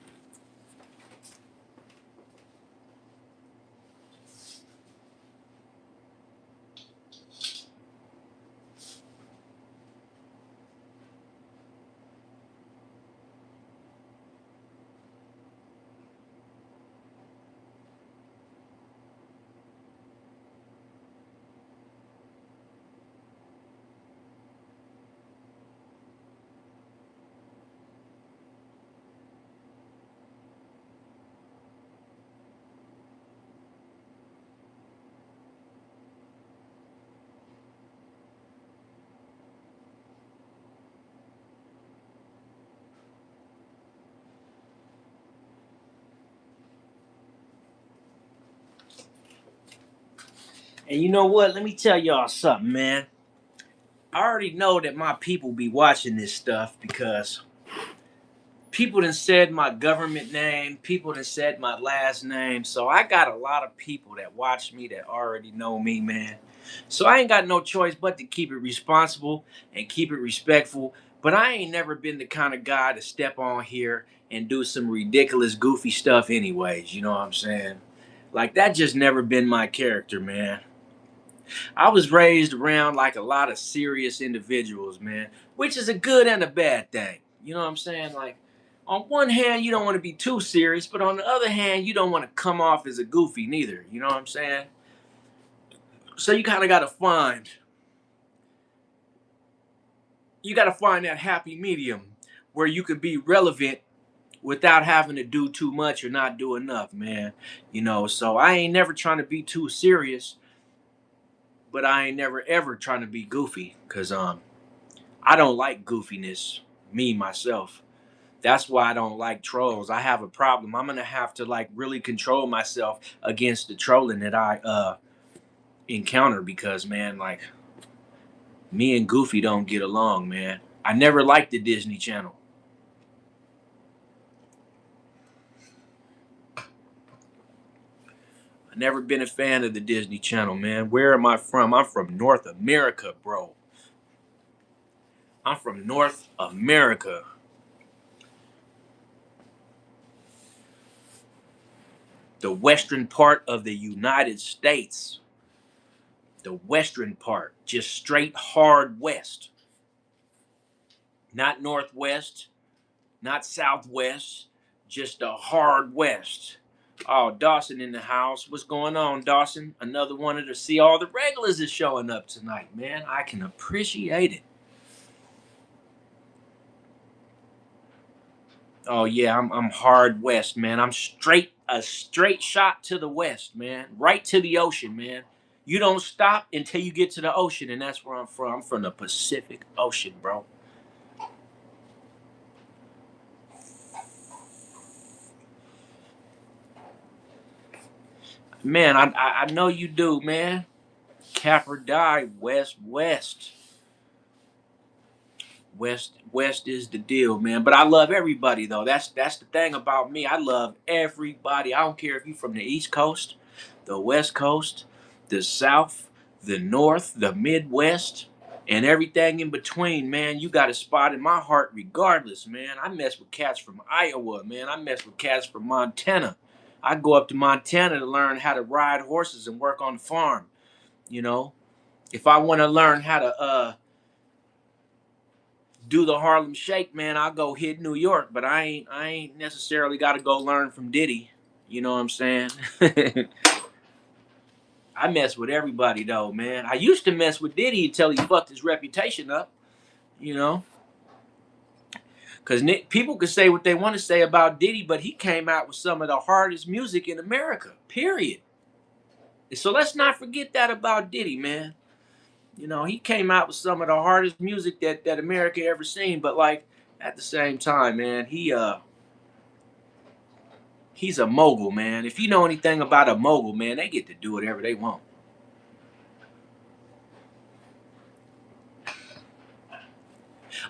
And you know what? Let me tell y'all something, man. I already know that my people be watching this stuff because people done said my government name, people done said my last name. So I got a lot of people that watch me that already know me, man. So I ain't got no choice but to keep it responsible and keep it respectful. But I ain't never been the kind of guy to step on here and do some ridiculous, goofy stuff, anyways. You know what I'm saying? Like, that just never been my character, man. I was raised around like a lot of serious individuals, man, which is a good and a bad thing. You know what I'm saying? Like, on one hand, you don't want to be too serious, but on the other hand, you don't want to come off as a goofy neither. You know what I'm saying? So you got to find that happy medium where you can be relevant without having to do too much or not do enough, man. You know, so I ain't never trying to be too serious, but I ain't never ever trying to be goofy, cuz I don't like goofiness, me myself. That's why I don't like trolls. I have a problem. I'm gonna have to like really control myself against the trolling that I encounter, because man, like, me and Goofy don't get along, man. I never liked the Disney Channel. I never been a fan of the Disney Channel, man. Where am I from? I'm from North America, bro. I'm from North America. The western part of the United States. The western part, just straight hard west. Not northwest, not southwest, just a hard west. Oh, Dawson in the house. What's going on, Dawson? Another one to see all the regulars is showing up tonight, man. I can appreciate it. Oh yeah, I'm hard west, man. I'm a straight shot to the west, man. Right to the ocean, man. You don't stop until you get to the ocean, and that's where I'm from. I'm from the Pacific Ocean, bro. Man, I know you do, man. Cap or die, west, west. West is the deal, man. But I love everybody though. That's the thing about me. I love everybody. I don't care if you from the East Coast, the West Coast, the South, the North, the Midwest, and everything in between, man. You got a spot in my heart regardless, man. I mess with cats from Iowa, man. I mess with cats from Montana. I go up to Montana to learn how to ride horses and work on the farm, you know. If I want to learn how to do the Harlem Shake, man, I'll go hit New York, but I ain't necessarily got to go learn from Diddy. You know what I'm saying? I mess with everybody though, man. I used to mess with Diddy until he fucked his reputation up. You know, because people could say what they want to say about Diddy, but he came out with some of the hardest music in America. Period. So let's not forget that about Diddy, man. You know, he came out with some of the hardest music that America ever seen. But like, at the same time, man, he's a mogul, man. If you know anything about a mogul, man, they get to do whatever they want.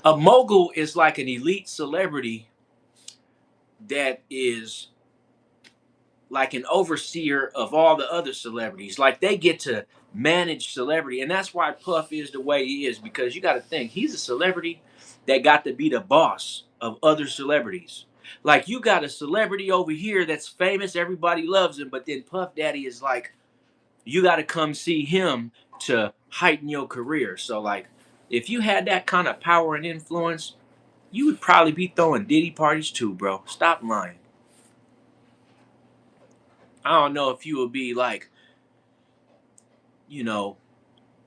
A mogul is like an elite celebrity that is like an overseer of all the other celebrities. Like, they get to manage celebrity. And that's why Puff is the way he is, because you got to think he's a celebrity that got to be the boss of other celebrities. Like, you got a celebrity over here that's famous, everybody loves him, but then Puff Daddy is like, you got to come see him to heighten your career. So, like, if you had that kind of power and influence, you would probably be throwing Diddy parties too, bro. Stop lying. I don't know if you would be like, you know,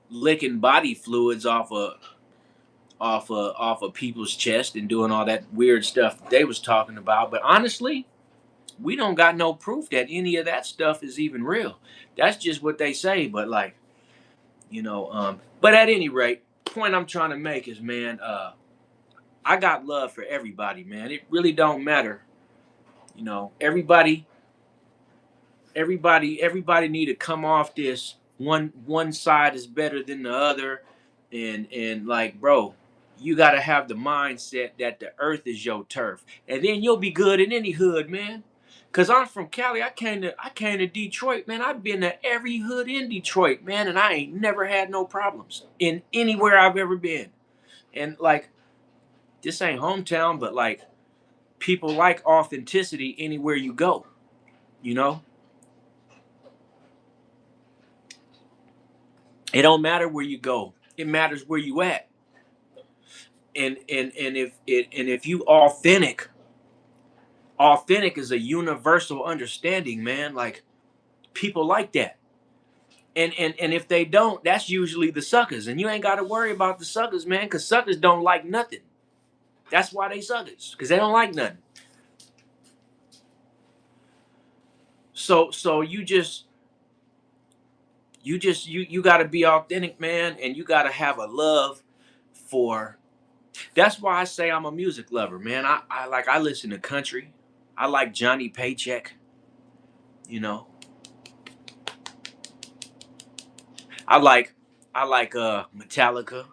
licking body fluids off of people's chest and doing all that weird stuff that they was talking about. But honestly, we don't got no proof that any of that stuff is even real. That's just what they say. But like, but at any rate, point I'm trying to make is, man, I got love for everybody, man. It really don't matter. Everybody need to come off this one side is better than the other, and like, bro, you got to have the mindset that the earth is your turf, and then you'll be good in any hood, man. Cause I'm from Cali. I came to Detroit, man. I've been to every hood in Detroit, man, and I ain't never had no problems in anywhere I've ever been. And like, this ain't hometown, but like, people like authenticity anywhere you go. You know, it don't matter where you go. It matters where you at. And if you authentic is a universal understanding, man. Like, people like that. And if they don't, that's usually the suckers. And you ain't got to worry about the suckers, man, because suckers don't like nothing. That's why they suckers, because they don't like nothing. So you got to be authentic, man, and you got to have a love for. That's why I say I'm a music lover, man. I listen to country. I like Johnny Paycheck. You know, I like Metallica.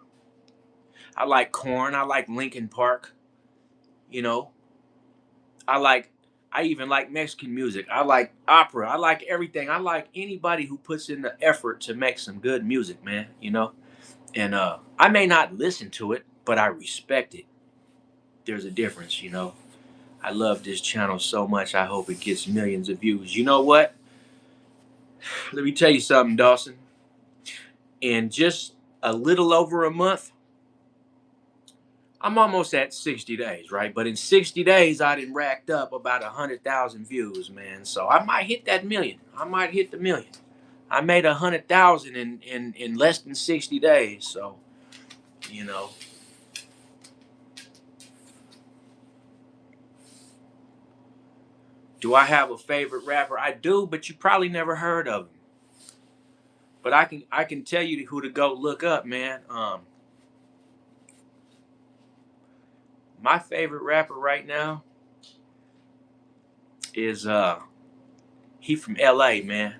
I like Korn. I like Linkin Park. You know, I like I even like Mexican music. I like opera. I like everything. I like anybody who puts in the effort to make some good music, man. You know, and I may not listen to it, but I respect it. There's a difference, you know. I love this channel so much. I hope it gets millions of views. You know what? Let me tell you something, Dawson. In just a little over a month, I'm almost at 60 days, right? But in 60 days, I done racked up about 100,000 views, man. So I might hit that million. I might hit the million. I made 100,000 in less than 60 days. So, you know, do I have a favorite rapper? I do, but you probably never heard of him. But I can tell you who to go look up, man. My favorite rapper right now is he from LA, man.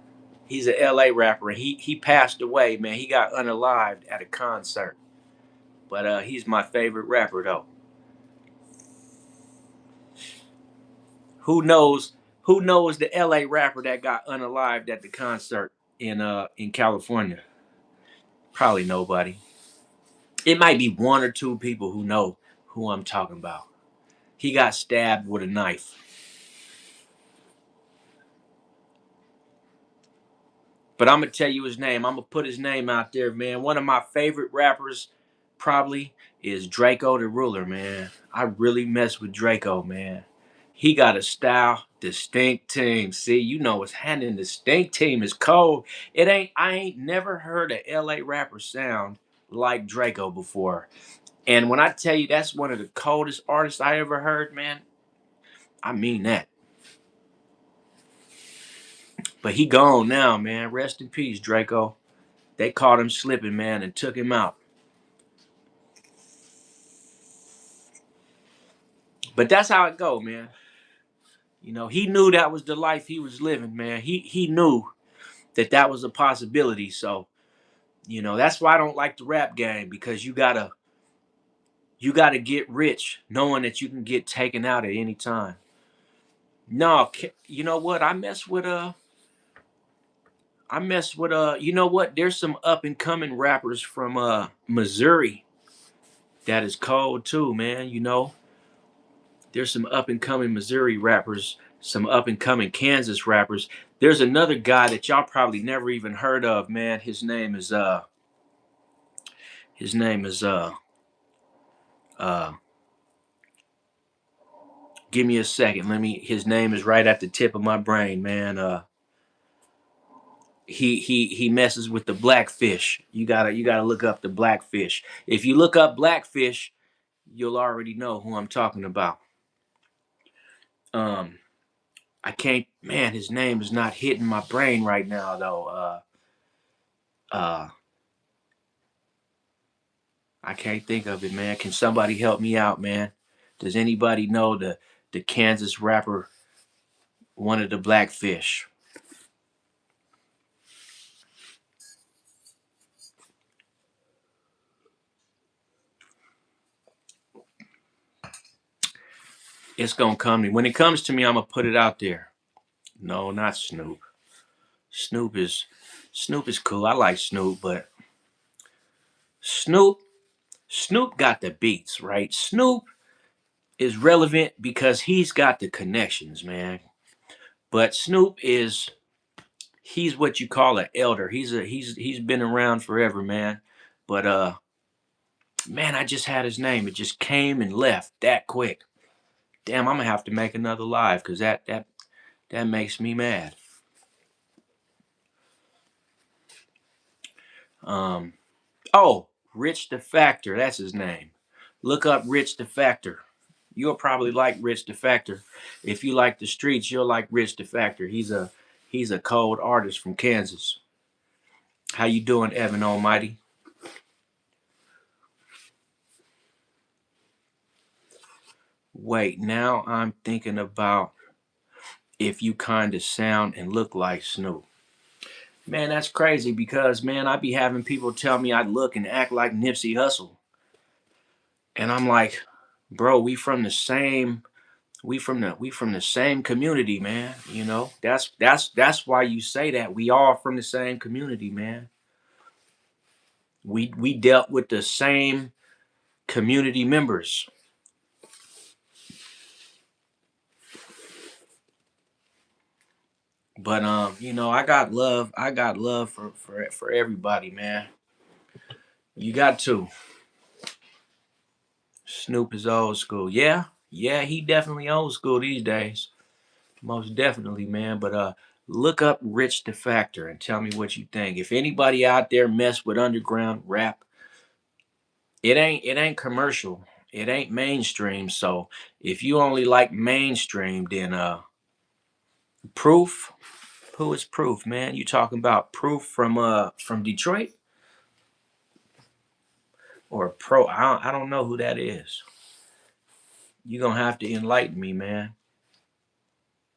He's a LA rapper, and he passed away, man. He got unalived at a concert. But he's my favorite rapper though. Who knows who knows the LA rapper that got unalived at the concert in California? Probably nobody. It might be one or two people who know who I'm talking about. He got stabbed with a knife. But I'm gonna tell you his name. I'm gonna put his name out there, man. One of my favorite rappers probably is Draco the Ruler, man. I really mess with Draco, man. He got a style, distinct team. See, you know what's happening. Distinct team is cold. I ain't never heard a LA rapper sound like Draco before. And when I tell you that's one of the coldest artists I ever heard, man, I mean that. But he gone now, man. Rest in peace, Draco. They caught him slipping, man, and took him out. But that's how it go, man. You know, he knew that was the life he was living, man. He knew that that was a possibility. So, you know, that's why I don't like the rap game, because you gotta get rich knowing that you can get taken out at any time. No, you know what? You know what? There's some up and coming rappers from Missouri that is cold too, man. You know, there's some up and coming Missouri rappers, some up and coming Kansas rappers. There's another guy that y'all probably never even heard of, man. His name is give me a second. His name is right at the tip of my brain, man. He messes with the Blackfish. You gotta look up the Blackfish. If you look up Blackfish, you'll already know who I'm talking about. Um I can't, man, his name is not hitting my brain right now though. Uh I can't think of it, man. Can somebody help me out, man? Does anybody know the Kansas rapper, one of the Blackfish? It's gonna come to me. When it comes to me, I'm gonna put it out there. No, not Snoop. Snoop is Snoop is cool. I like Snoop, but Snoop Snoop got the beats, right? Snoop is relevant because he's got the connections, man. But Snoop is he's what you call an elder. He's been around forever, man. But man, I just had his name. It just came and left that quick. Damn, I'm gonna have to make another live because that makes me mad. Um, oh, Rich the Factor, that's his name. Look up Rich the Factor. You'll probably like Rich the Factor. If you like the streets, you'll like Rich the Factor. He's a cold artist from Kansas. How you doing, Evan Almighty? Wait, now I'm thinking about if you kind of sound and look like Snoop. Man, that's crazy because man, I be having people tell me I look and act like Nipsey Hussle. And I'm like, bro, we from the same community, man. You know, that's why you say that. We all from the same community, man. We dealt with the same community members. But I got love for everybody, man. You got to. Snoop is old school. Yeah, yeah, he definitely old school these days. Most definitely, man. But look up Rich the Factor and tell me what you think. If anybody out there mess with underground rap, it ain't commercial. It ain't mainstream. So if you only like mainstream, then Proof. Who is Proof, man? You talking about Proof from Detroit or Pro? I don't know who that is. You gonna have to enlighten me, man.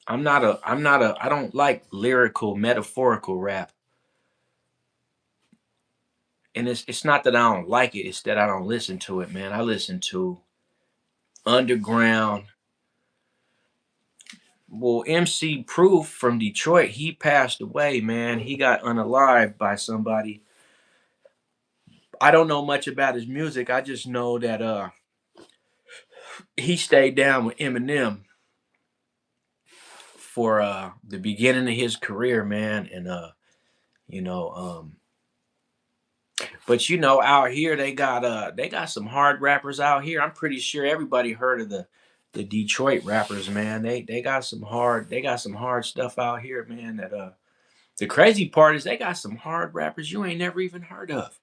I don't like lyrical metaphorical rap. And it's not that I don't like it, it's that I don't listen to it, man. I listen to underground. Well, MC Proof from Detroit, he passed away, man. He got unalived by somebody. I don't know much about his music. I just know that he stayed down with Eminem for the beginning of his career, man. And you know, but out here they got some hard rappers out here. I'm pretty sure everybody heard of the Detroit rappers, man. They got some hard stuff out here, man. That the crazy part is they got some hard rappers you ain't never even heard of.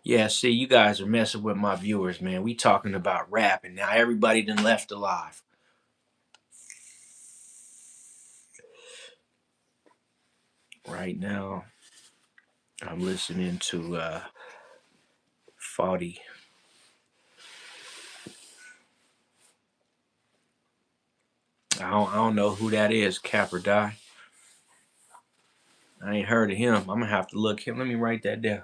Yeah, see, you guys are messing with my viewers, man. We talking about rap, and now everybody done left alive. Right now, I'm listening to Faulty. I don't know who that is, Cap or Die. I ain't heard of him. I'm gonna have to look him. Let me write that down.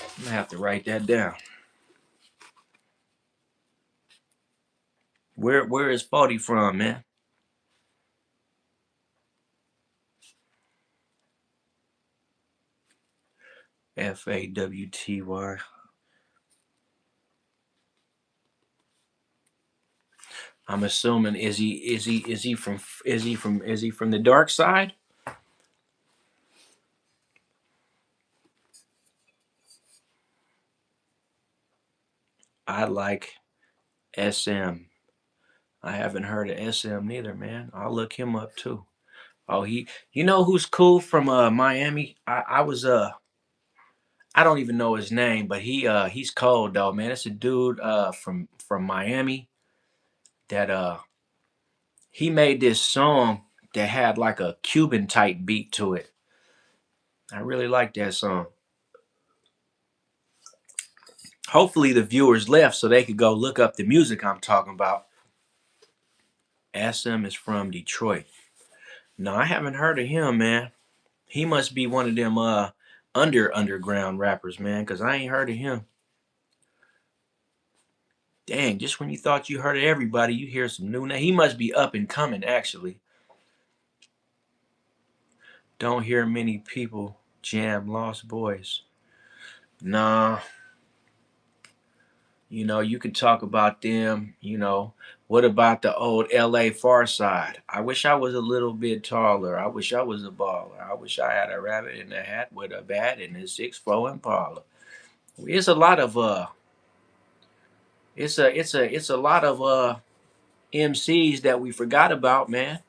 I'm gonna have to write that down. Where is Faulty from, man? Fawty. I'm assuming is he from the dark side? I like SM. I haven't heard of SM neither, man. I'll look him up too. Oh, you know who's cool from Miami? I don't even know his name, but he's cold though, man. It's a dude from Miami that he made this song that had like a Cuban type beat to it. I really like that song. Hopefully the viewers left so they could go look up the music I'm talking about. SM is from Detroit. No, I haven't heard of him, man. He must be one of them underground rappers, man, because I ain't heard of him. Dang, just when you thought you heard of everybody, you hear some new name. He must be up and coming, actually. Don't hear many people jam Lost Boys. Nah, you could talk about them. What about the old LA Far Side? I wish I was a little bit taller. I wish I was a baller. I wish I had a rabbit in a hat with a bat and a 6'4" Impala. It's a lot of it's a lot of MCs that we forgot about, man.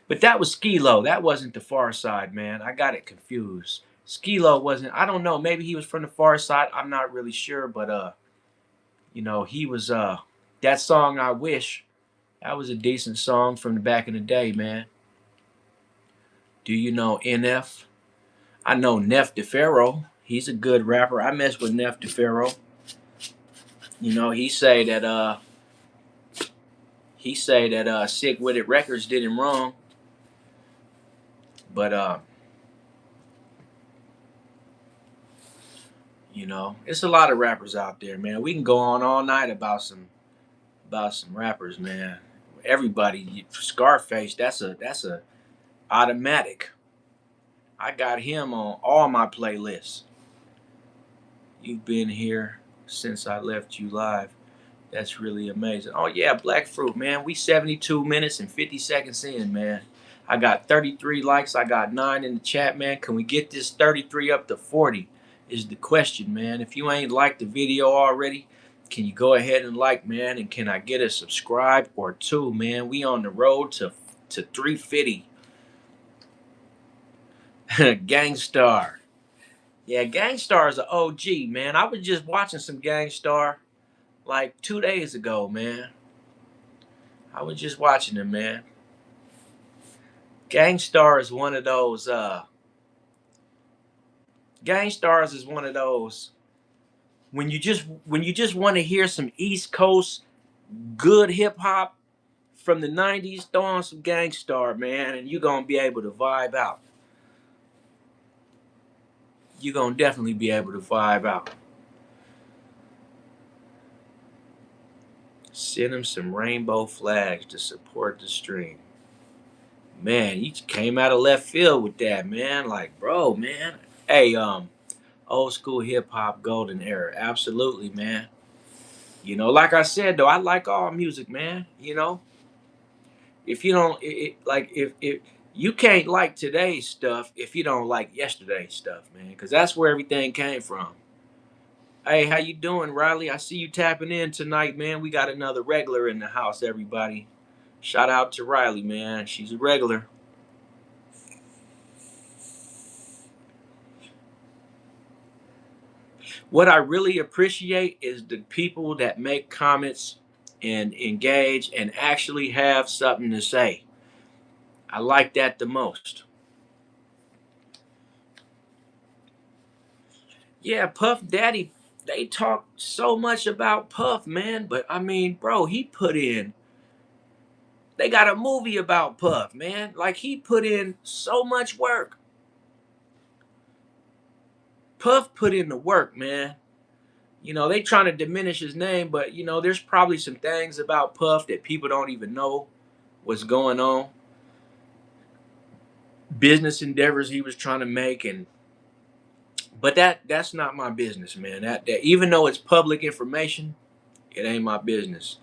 But that was Skee-Lo. That wasn't the Far Side, man. I got it confused. Skee-Lo wasn't. I don't know. Maybe he was from the Far Side. I'm not really sure, but he was that song I Wish. That was a decent song from the back in the day, man. Do you know NF? I know Neff DeFaro. He's a good rapper. I mess with Neff DeFaro. He say that Sick With It Records did him wrong, but it's a lot of rappers out there, man. We can go on all night about some rappers, man. Everybody, Scarface, that's a automatic. I got him on all my playlists. You've been here since I left you live. That's really amazing. Oh yeah, Black Fruit, man. We 72 minutes and 50 seconds in, man. I got 33 likes. I got 9 in the chat, man. Can we get this 33 up to 40? Is the question, man. If you ain't liked the video already, can you go ahead and like, man? And can I get a subscribe or two, man? We on the road to 350. Gangstar. Yeah, Gangstar is an OG, man. I was just watching some Gangstar like 2 days ago, man. I was just watching him, man. Gangstar is one of those. Gangstars is one of those. When you just want to hear some East Coast good hip hop from the '90s, throw on some Gangstar, man, and you're gonna be able to vibe out. You're gonna definitely be able to vibe out. Send him some rainbow flags to support the stream. Man, he came out of left field with that, man. Like, bro, man. Hey, old school hip hop golden era. Absolutely, man. Like I said though, I like all music, man. If you don't like if you can't like today's stuff if you don't like yesterday's stuff, man, because that's where everything came from. Hey, how you doing, Riley? I see you tapping in tonight, man. We got another regular in the house, everybody. Shout out to Riley, man. She's a regular. What I really appreciate is the people that make comments and engage and actually have something to say. I like that the most. Yeah, Puff Daddy, they talk so much about Puff, man, but I mean, bro, they got a movie about Puff, man. Like, he put in so much work. Puff put in the work, man. They trying to diminish his name, but there's probably some things about Puff that people don't even know what's going on. Business endeavors he was trying to make, but that's not my business, man. That even though it's public information, it ain't my business.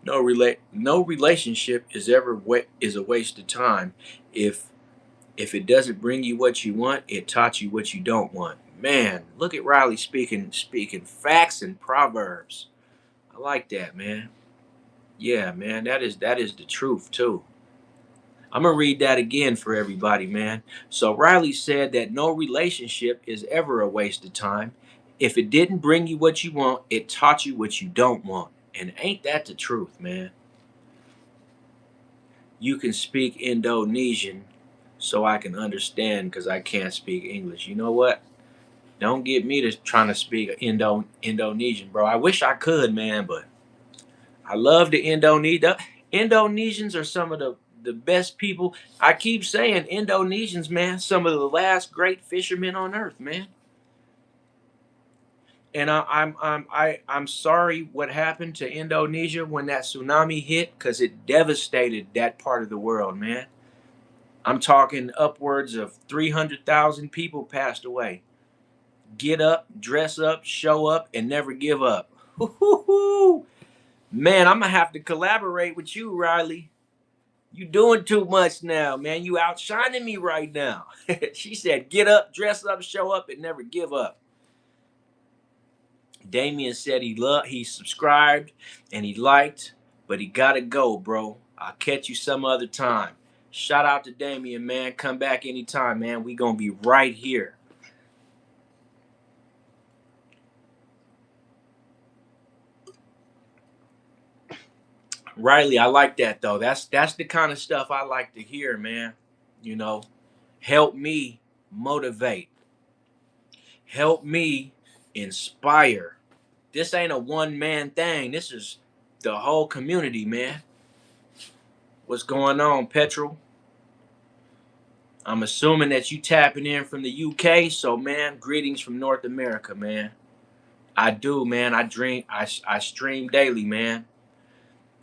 No relationship is a waste of time if it doesn't bring you what you want. It taught you what you don't want. Man, look at Riley speaking facts and proverbs. I like that, man. Yeah, man, that is the truth too. I'm gonna read that again for everybody, man. So Riley said that no relationship is ever a waste of time. If it didn't bring you what you want, it taught you what you don't want. And ain't that the truth, man? You can speak Indonesian so I can understand because I can't speak English. You know what? Don't get me to trying to speak Indonesian, bro. I wish I could, man, but I love the Indonesians are some of the best people. I keep saying Indonesians, man, some of the last great fishermen on earth, man. And I'm sorry what happened to Indonesia when that tsunami hit, because it devastated that part of the world, man. I'm talking upwards of 300,000 people passed away. Get up, dress up, show up, and never give up. Man, I'm gonna have to collaborate with you, Riley. You doing too much now, man. You outshining me right now. She said, get up, dress up, show up, and never give up. Damien said he subscribed and he liked, but he gotta go, bro. I'll catch you some other time. Shout out to Damien, man. Come back anytime, man. We gonna be right here. Riley, I like that though. That's the kind of stuff I like to hear, man. You know, help me motivate. Help me inspire. This ain't a one man thing. This is the whole community, man. What's going on, Petrol? I'm assuming that you tapping in from the UK. So, man, greetings from North America, man. I do, man. I stream daily, man.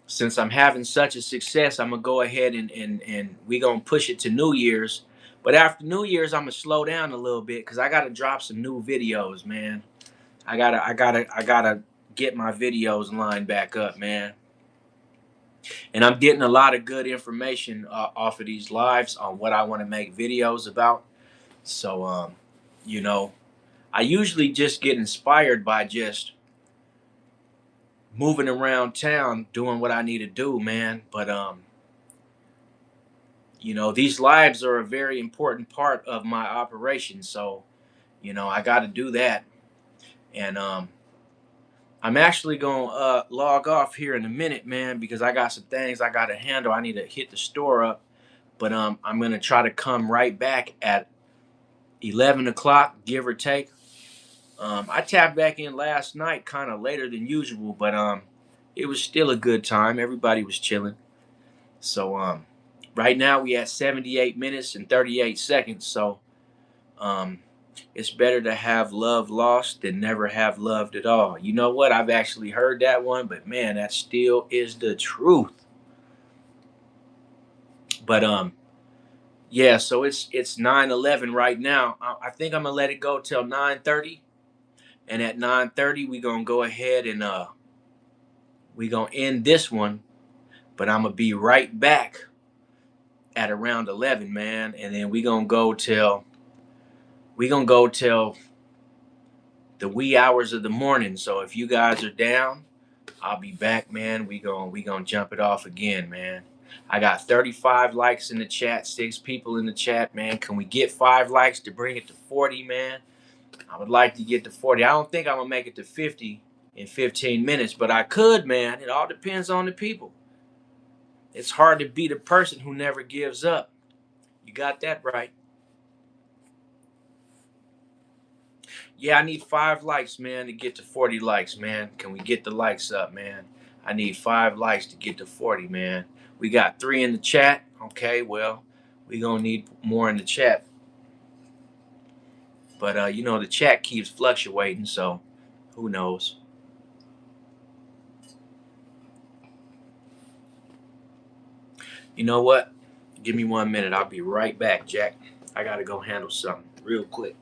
Since I'm having such a success, I'm gonna go ahead and we gonna push it to New Year's. But after New Year's, I'm gonna slow down a little bit because I gotta drop some new videos, man. I gotta get my videos lined back up, man. And I'm getting a lot of good information off of these lives on what I want to make videos about. So, you know, I usually just get inspired by just moving around town, doing what I need to do, man. But, you know, these lives are a very important part of my operation. So, you know, I got to do that. And, I'm actually gonna log off here in a minute, man, because I got some things I gotta handle. I need to hit the store up, but I'm gonna try to come right back at 11 o'clock, give or take. I tapped back in last night, kind of later than usual, but it was still a good time. Everybody was chilling. So right now we at 78 minutes and 38 seconds. So um, it's better to have love lost than never have loved at all. You know what? I've actually heard that one, but man, that still is the truth. But yeah. So it's 9:11 right now. I think I'm gonna let it go till 9:30, and at 9:30 we gonna go ahead and we gonna end this one. But I'm gonna be right back at around 11, man, and then we gonna go till the wee hours of the morning. So if you guys are down, I'll be back, man. We gonna jump it off again, man. I got 35 likes in the chat, 6 people in the chat, man. Can we get 5 likes to bring it to 40, man? I would like to get to 40. I don't think I'm gonna make it to 50 in 15 minutes, but I could, man. It all depends on the people. It's hard to beat a person who never gives up. You got that right. Yeah, I need 5 likes, man, to get to 40 likes, man. Can we get the likes up, man? I need 5 likes to get to 40, man. We got 3 in the chat. Okay, well, we gonna need more in the chat. But you know, the chat keeps fluctuating, so who knows? You know what? Give me 1 minute. I'll be right back, Jack. I gotta go handle something real quick.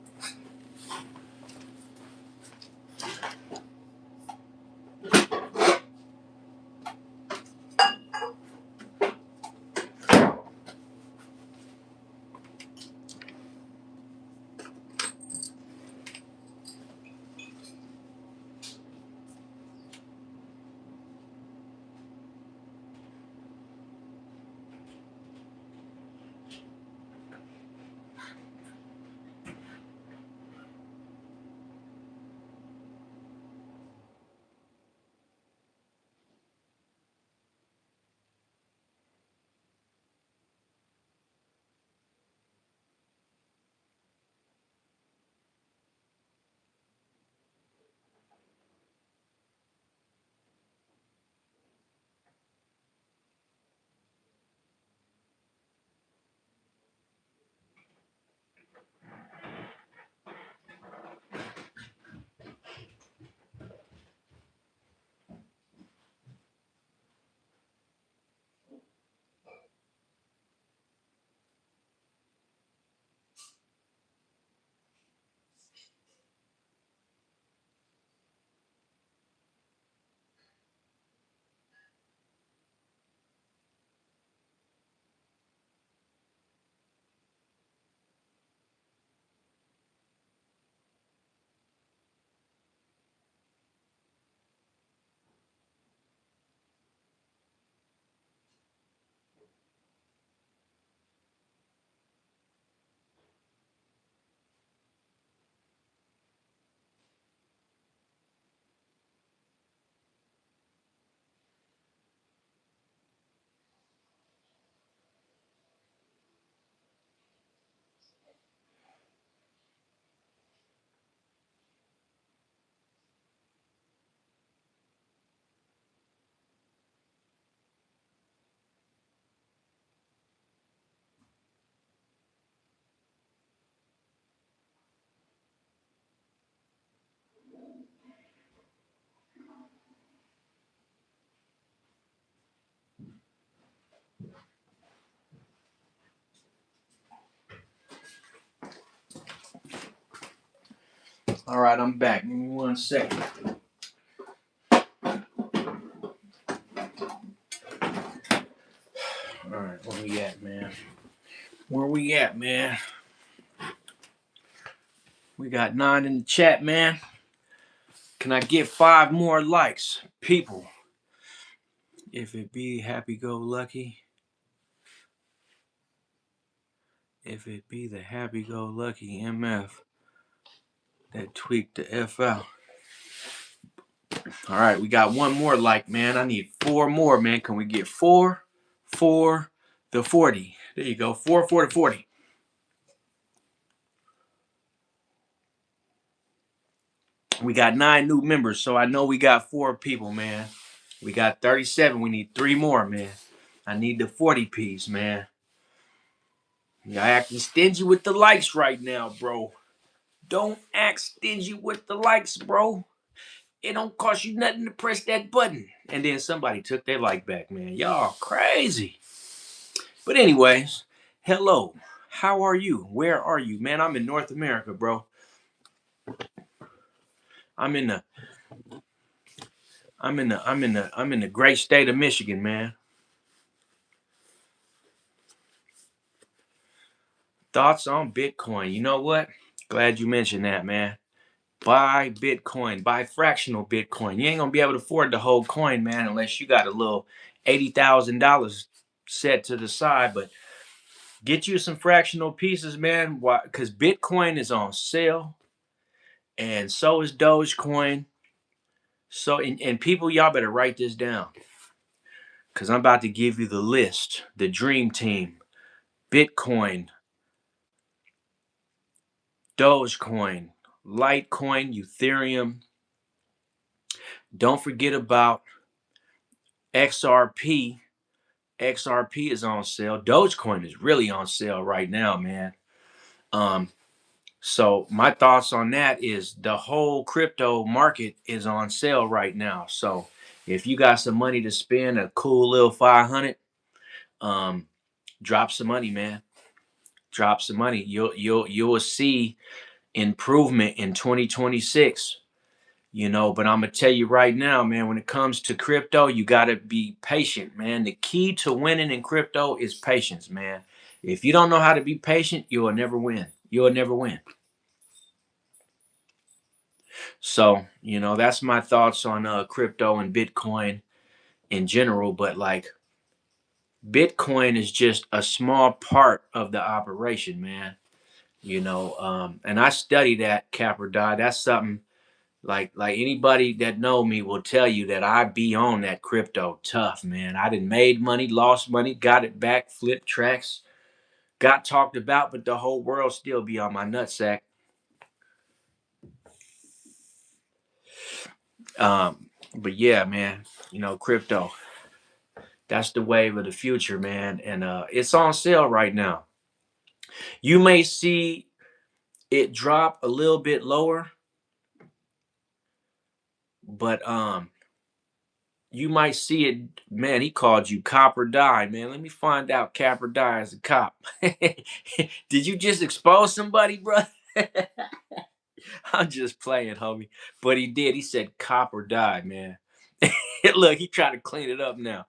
All right, I'm back. Give me 1 second. All right, where we at, man? Where we at, man? We got 9 in the chat, man. Can I get 5 more likes, people? If it be happy-go-lucky. If it be the happy-go-lucky MF that tweaked the F out. All right, we got 1 more like, man. I need 4 more, man. Can we get 4 for the 40? There you go. 4 for the 40. We got 9 new members, so I know we got 4 people, man. We got 37. We need 3 more, man. I need the 40 piece, man. Y'all acting stingy with the likes right now, bro. Don't act stingy with the likes, bro. It don't cost you nothing to press that button. And then somebody took their like back, man. Y'all crazy. But anyways, hello. How are you? Where are you? Man, I'm in North America, bro. I'm in the great state of Michigan, man. Thoughts on Bitcoin? You know what? Glad you mentioned that, man. Buy Bitcoin. Buy fractional Bitcoin. You ain't gonna be able to afford the whole coin, man, unless you got a little $80,000 set to the side. But get you some fractional pieces, man. Why? Because Bitcoin is on sale, and so is Dogecoin. So, and people, y'all better write this down, because I'm about to give you the list, the dream team: Bitcoin, Dogecoin, Litecoin, Ethereum. Don't forget about XRP. XRP is on sale. Dogecoin is really on sale right now, man. So my thoughts on that is the whole crypto market is on sale right now. So if you got some money to spend, a cool little 500, drop some money, man. Drop some money. You'll see improvement in 2026. But I'm gonna tell you right now, man, when it comes to crypto, you gotta be patient, man. The key to winning in crypto is patience, man. If you don't know how to be patient, you will never win. You will never win. So, that's my thoughts on crypto and Bitcoin in general. But like, Bitcoin is just a small part of the operation, man. And I study that, cap or die. That's something like anybody that know me will tell you that I be on that crypto tough, man. I done made money, lost money, got it back, flipped tracks, got talked about, but the whole world still be on my nutsack. But yeah, man, crypto. That's the wave of the future, man. And it's on sale right now. You may see it drop a little bit lower, but you might see it. Man, he called you cop or die, man. Let me find out cap or die as a cop. Did you just expose somebody, bro? I'm just playing, homie. But he did. He said cop or die, man. Look, he tried to clean it up now.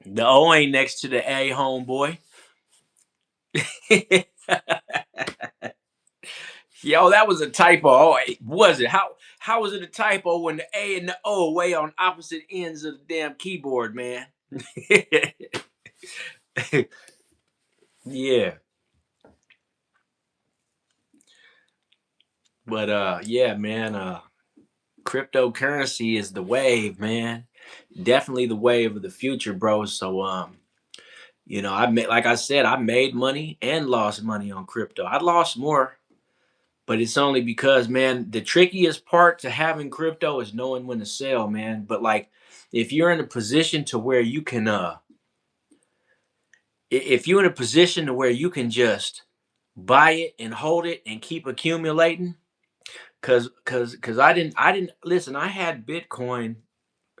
The O ain't next to the A, homeboy. Yo, that was a typo. Oh, was it? How was it a typo when the A and the O are way on opposite ends of the damn keyboard, man? Yeah. But yeah, man, cryptocurrency is the wave, man. Definitely the wave of the future, bro. So I made, like I said, I made money and lost money on crypto. I lost more, but it's only because, man, the trickiest part to having crypto is knowing when to sell, man. But like, if you're in a position to where you can if you're in a position to where you can just buy it and hold it and keep accumulating, cause I didn't listen. I had Bitcoin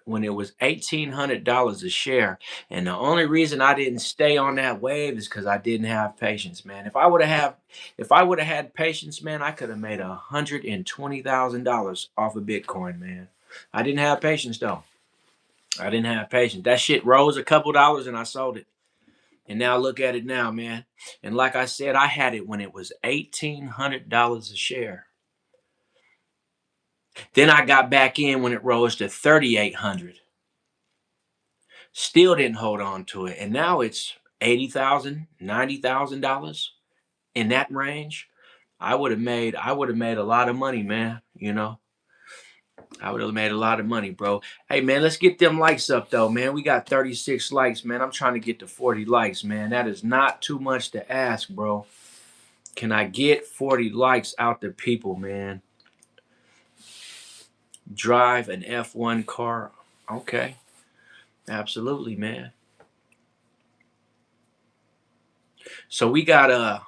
when it was $1,800 a share. And the only reason I didn't stay on that wave is because I didn't have patience, man. If I would have had patience, man, I could have made $120,000 off of Bitcoin, man. I didn't have patience though. I didn't have patience. That shit rose a couple dollars and I sold it. And now look at it now, man. And like I said, I had it when it was $1,800 a share. Then I got back in when it rose to 3,800. Still didn't hold on to it. And now it's $80,000, $90,000 in that range. I would have made a lot of money, man. I would have made a lot of money, bro. Hey man, let's get them likes up though, man. We got 36 likes, man. I'm trying to get to 40 likes, man. That is not too much to ask, bro. Can I get 40 likes out to people, man? Drive an F1 car. Okay. Absolutely, man. So we got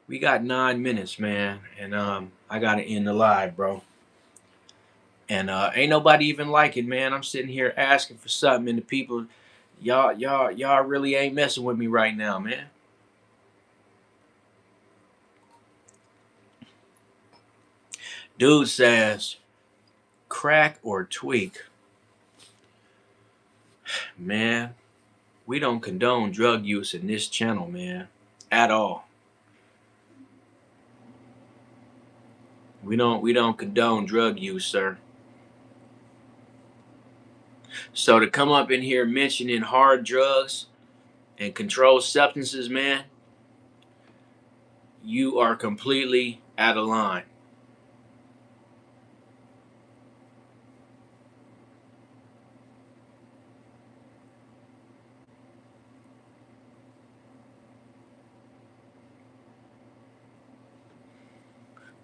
9 minutes, man, and I gotta end the live, bro. And ain't nobody even like it, man. I'm sitting here asking for something, and the people, y'all really ain't messing with me right now, man. Dude says, crack or tweak, man. We don't condone drug use in this channel, man, at all. We don't condone drug use, sir. So to come up in here mentioning hard drugs and controlled substances, man, you are completely out of line.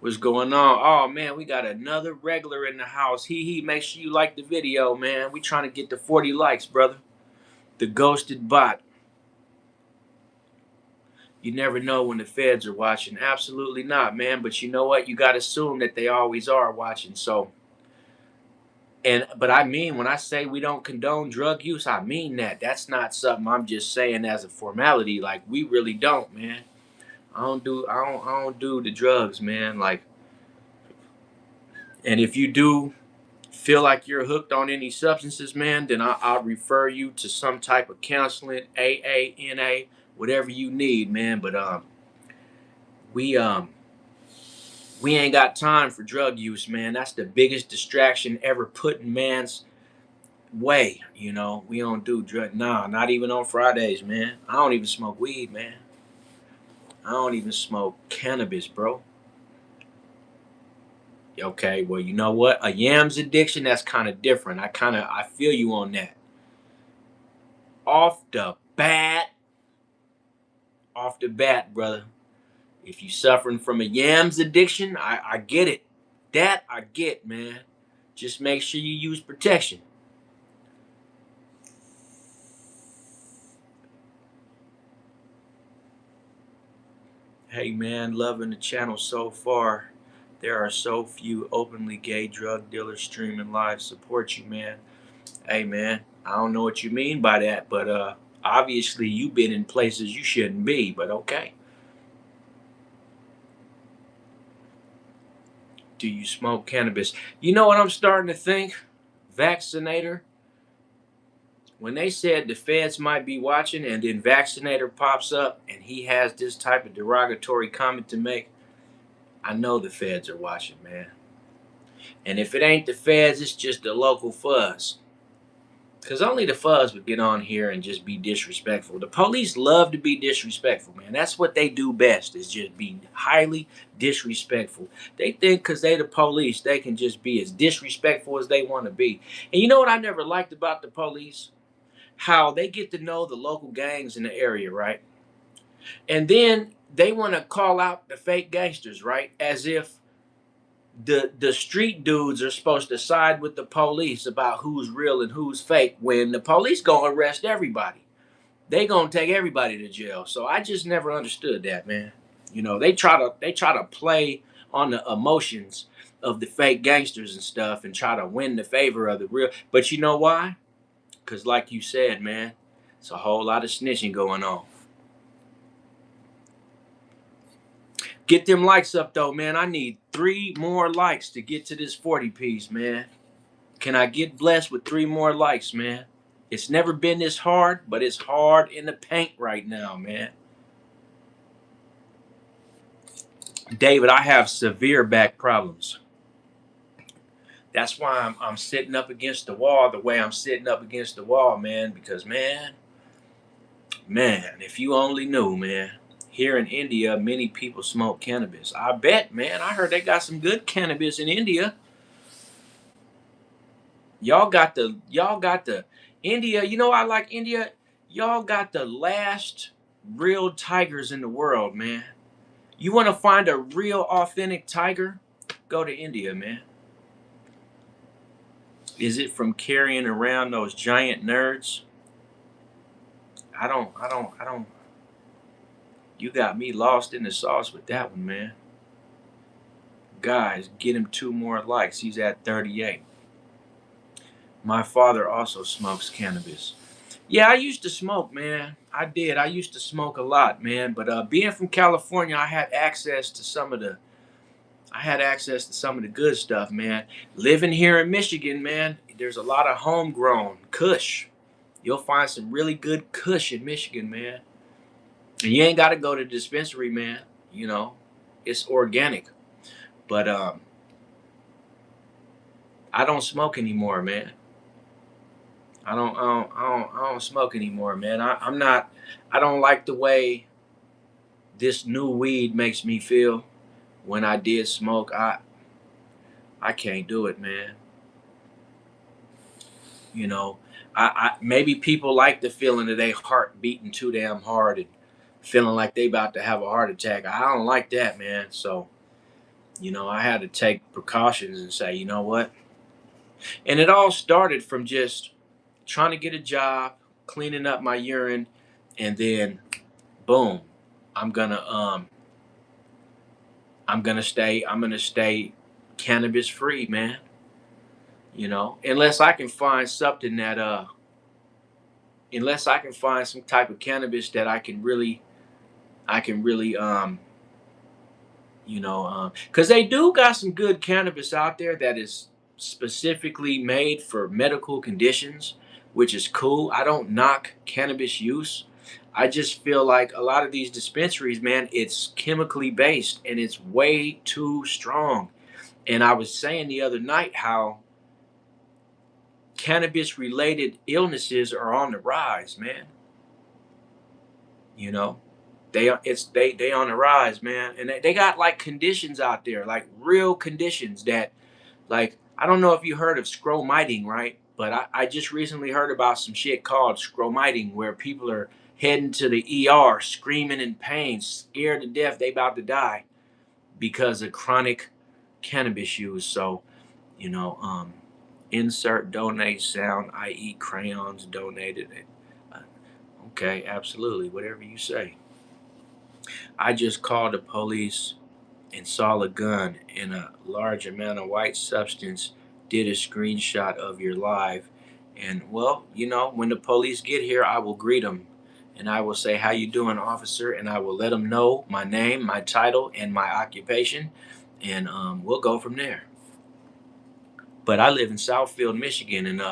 What's going on? Oh man, we got another regular in the house. Make sure you like the video, man. We trying to get to 40 likes, brother. The ghosted bot. You never know when the feds are watching. Absolutely not, man. But you know what? You got to assume that they always are watching. But I mean, when I say we don't condone drug use, I mean that. That's not something I'm just saying as a formality. Like we really don't, man. I don't do the drugs, man. Like, and if you do feel like you're hooked on any substances, man, then I'll refer you to some type of counseling, AA, NA, whatever you need, man. But we we ain't got time for drug use, man. That's the biggest distraction ever put in man's way. We don't do drug. Nah, not even on Fridays, man. I don't even smoke weed, man. I don't even smoke cannabis, bro. Okay, well, you know what? A yams addiction, that's kind of different. I feel you on that. Off the bat, off the bat, brother. If you suffering from a yams addiction, I get it. That I get, man. Just make sure you use protection. Hey, man, loving the channel so far. There are so few openly gay drug dealers streaming live. Support you, man. Hey, man, I don't know what you mean by that, but obviously you've been in places you shouldn't be, but okay. Do you smoke cannabis? You know what I'm starting to think? Vaccinator. When they said the feds might be watching and then Vaccinator pops up and he has this type of derogatory comment to make, I know the feds are watching, man. And if it ain't the feds, it's just the local fuzz. Because only the fuzz would get on here and just be disrespectful. The police love to be disrespectful, man. That's what they do best, is just be highly disrespectful. They think because they the police, they can just be as disrespectful as they want to be. And you know what I never liked about the police? How they get to know the local gangs in the area, right? And then they want to call out the fake gangsters, right? As if the street dudes are supposed to side with the police about who's real and who's fake, when the police gonna arrest everybody. They gonna take everybody to jail. So I just never understood that, man. They try to play on the emotions of the fake gangsters and stuff and try to win the favor of the real. But you know why? Because, like you said, man, it's a whole lot of snitching going on. Get them likes up, though, man. I need 3 more likes to get to this 40 piece, man. Can I get blessed with 3 more likes, man? It's never been this hard, but it's hard in the paint right now, man. David, I have severe back problems. That's why I'm sitting up against the wall the way I'm sitting up against the wall, man. Because, man, if you only knew, man. Here in India, many people smoke cannabis. I bet, man. I heard they got some good cannabis in India. Y'all got the India. You know I like India. Y'all got the last real tigers in the world, man. You want to find a real authentic tiger? Go to India, man. Is it from carrying around those giant nerds? I don't. You got me lost in the sauce with that one, man. Guys, get him 2 more likes. He's at 38. My father also smokes cannabis. Yeah, I used to smoke, man. I did. I used to smoke a lot, man. But being from California, I had access to some of the good stuff, man. Living here in Michigan, man, there's a lot of homegrown Kush. You'll find some really good Kush in Michigan, man. And you ain't got to go to the dispensary, man. You know, it's organic. But I don't smoke anymore, man. I don't smoke anymore, man. I'm not. I don't like the way this new weed makes me feel. When I did smoke, I can't do it, man. You know, I maybe people like the feeling of their heart beating too damn hard and feeling like they about to have a heart attack. I don't like that, man. So I had to take precautions and say, you know what? And it all started from just trying to get a job, cleaning up my urine, and then boom, I'm gonna um I'm gonna stay cannabis free, man. Unless I can find something that unless I can find some type of cannabis that I can really because they do got some good cannabis out there that is specifically made for medical conditions, which is cool. I don't knock cannabis use. I just feel like a lot of these dispensaries, man, it's chemically based and it's way too strong. And I was saying the other night how cannabis related illnesses are on the rise, man. You know, they on the rise, man. And they got like conditions out there, like real conditions that like I don't know if you heard of scromiting, right? But I just recently heard about some shit called scromiting where people are heading to the ER screaming in pain, scared to death they about to die because of chronic cannabis use. So, you know, um insert donate sound, i.e. crayons donated. Uh, Okay, absolutely, whatever you say. I just called the police and saw a gun and a large amount of white substance, did a screenshot of your live. And well, when the police get here, I will greet them and I will say, "How you doing, officer?" And I will let them know my name, my title, and my occupation, and we'll go from there. But I live in Southfield, Michigan, and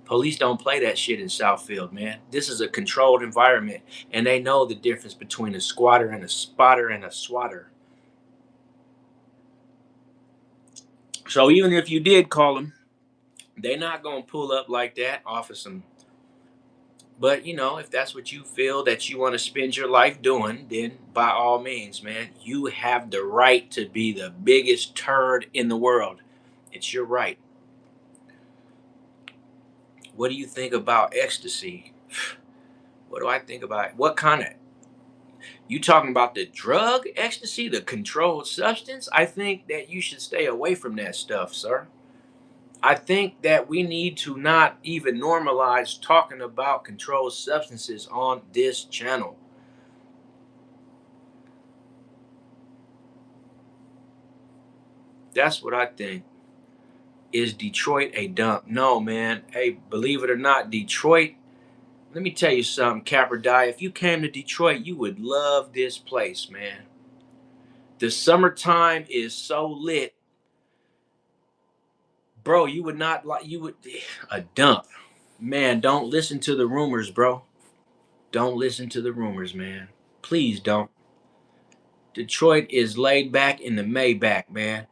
police don't play that shit in Southfield, man. This is a controlled environment, and they know the difference between a squatter and a spotter and a swatter. So even if you did call them, they're not gonna pull up like that off of some. But if that's what you feel that you want to spend your life doing, then by all means, man, you have the right to be the biggest turd in the world. It's your right. What do you think about ecstasy? What do I think about it? What kind of You talking about the drug ecstasy, the controlled substance? I think that you should stay away from that stuff, sir. I think that we need to not even normalize talking about controlled substances on this channel. That's what I think. Is Detroit a dump? No, man. Hey, believe it or not, Detroit, let me tell you something, Capper Die. If you came to Detroit, you would love this place, man. The summertime is so lit. Bro, you would not like, you would, a dump. Man, don't listen to the rumors, bro. Don't listen to the rumors, man. Please don't. Detroit is laid back in the Maybach, man.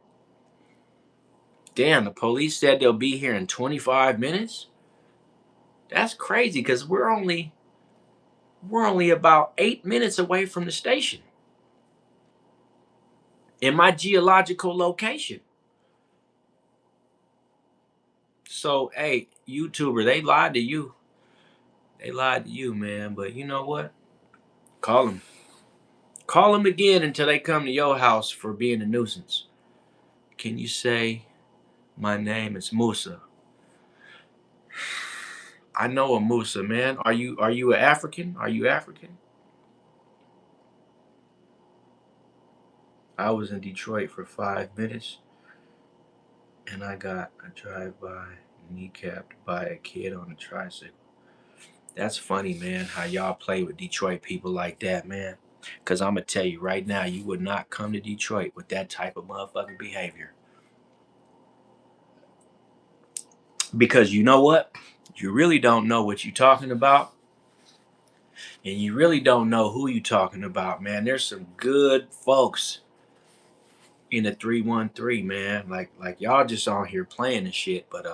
Damn, the police said they'll be here in 25 minutes. That's crazy because we're only about 8 minutes away from the station. In my geological location. So, hey, YouTuber, they lied to you. They lied to you, man. But you know what? Call them. Call them again until they come to your house for being a nuisance. Can you say, my name is Musa? I know a Musa, man. Are you an African? Are you African? I was in Detroit for 5 minutes and I got a drive-by kneecapped by a kid on a tricycle. That's funny, man, how y'all play with Detroit people like that, man. Because I'm going to tell you right now, you would not come to Detroit with that type of motherfucking behavior. Because you know what? You really don't know what you're talking about. And you really don't know who you're talking about, man. There's some good folks in the 313, man. Like y'all just on here playing and shit. But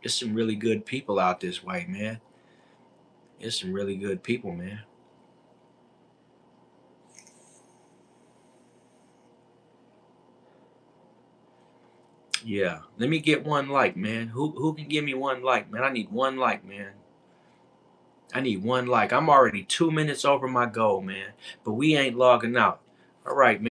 there's some really good people out this way, man. There's some really good people, man. Yeah. Let me get one like, man. Who can give me one like, man? I need one like, man. I need one like. I'm already 2 minutes over my goal, man. But we ain't logging out. All right, man.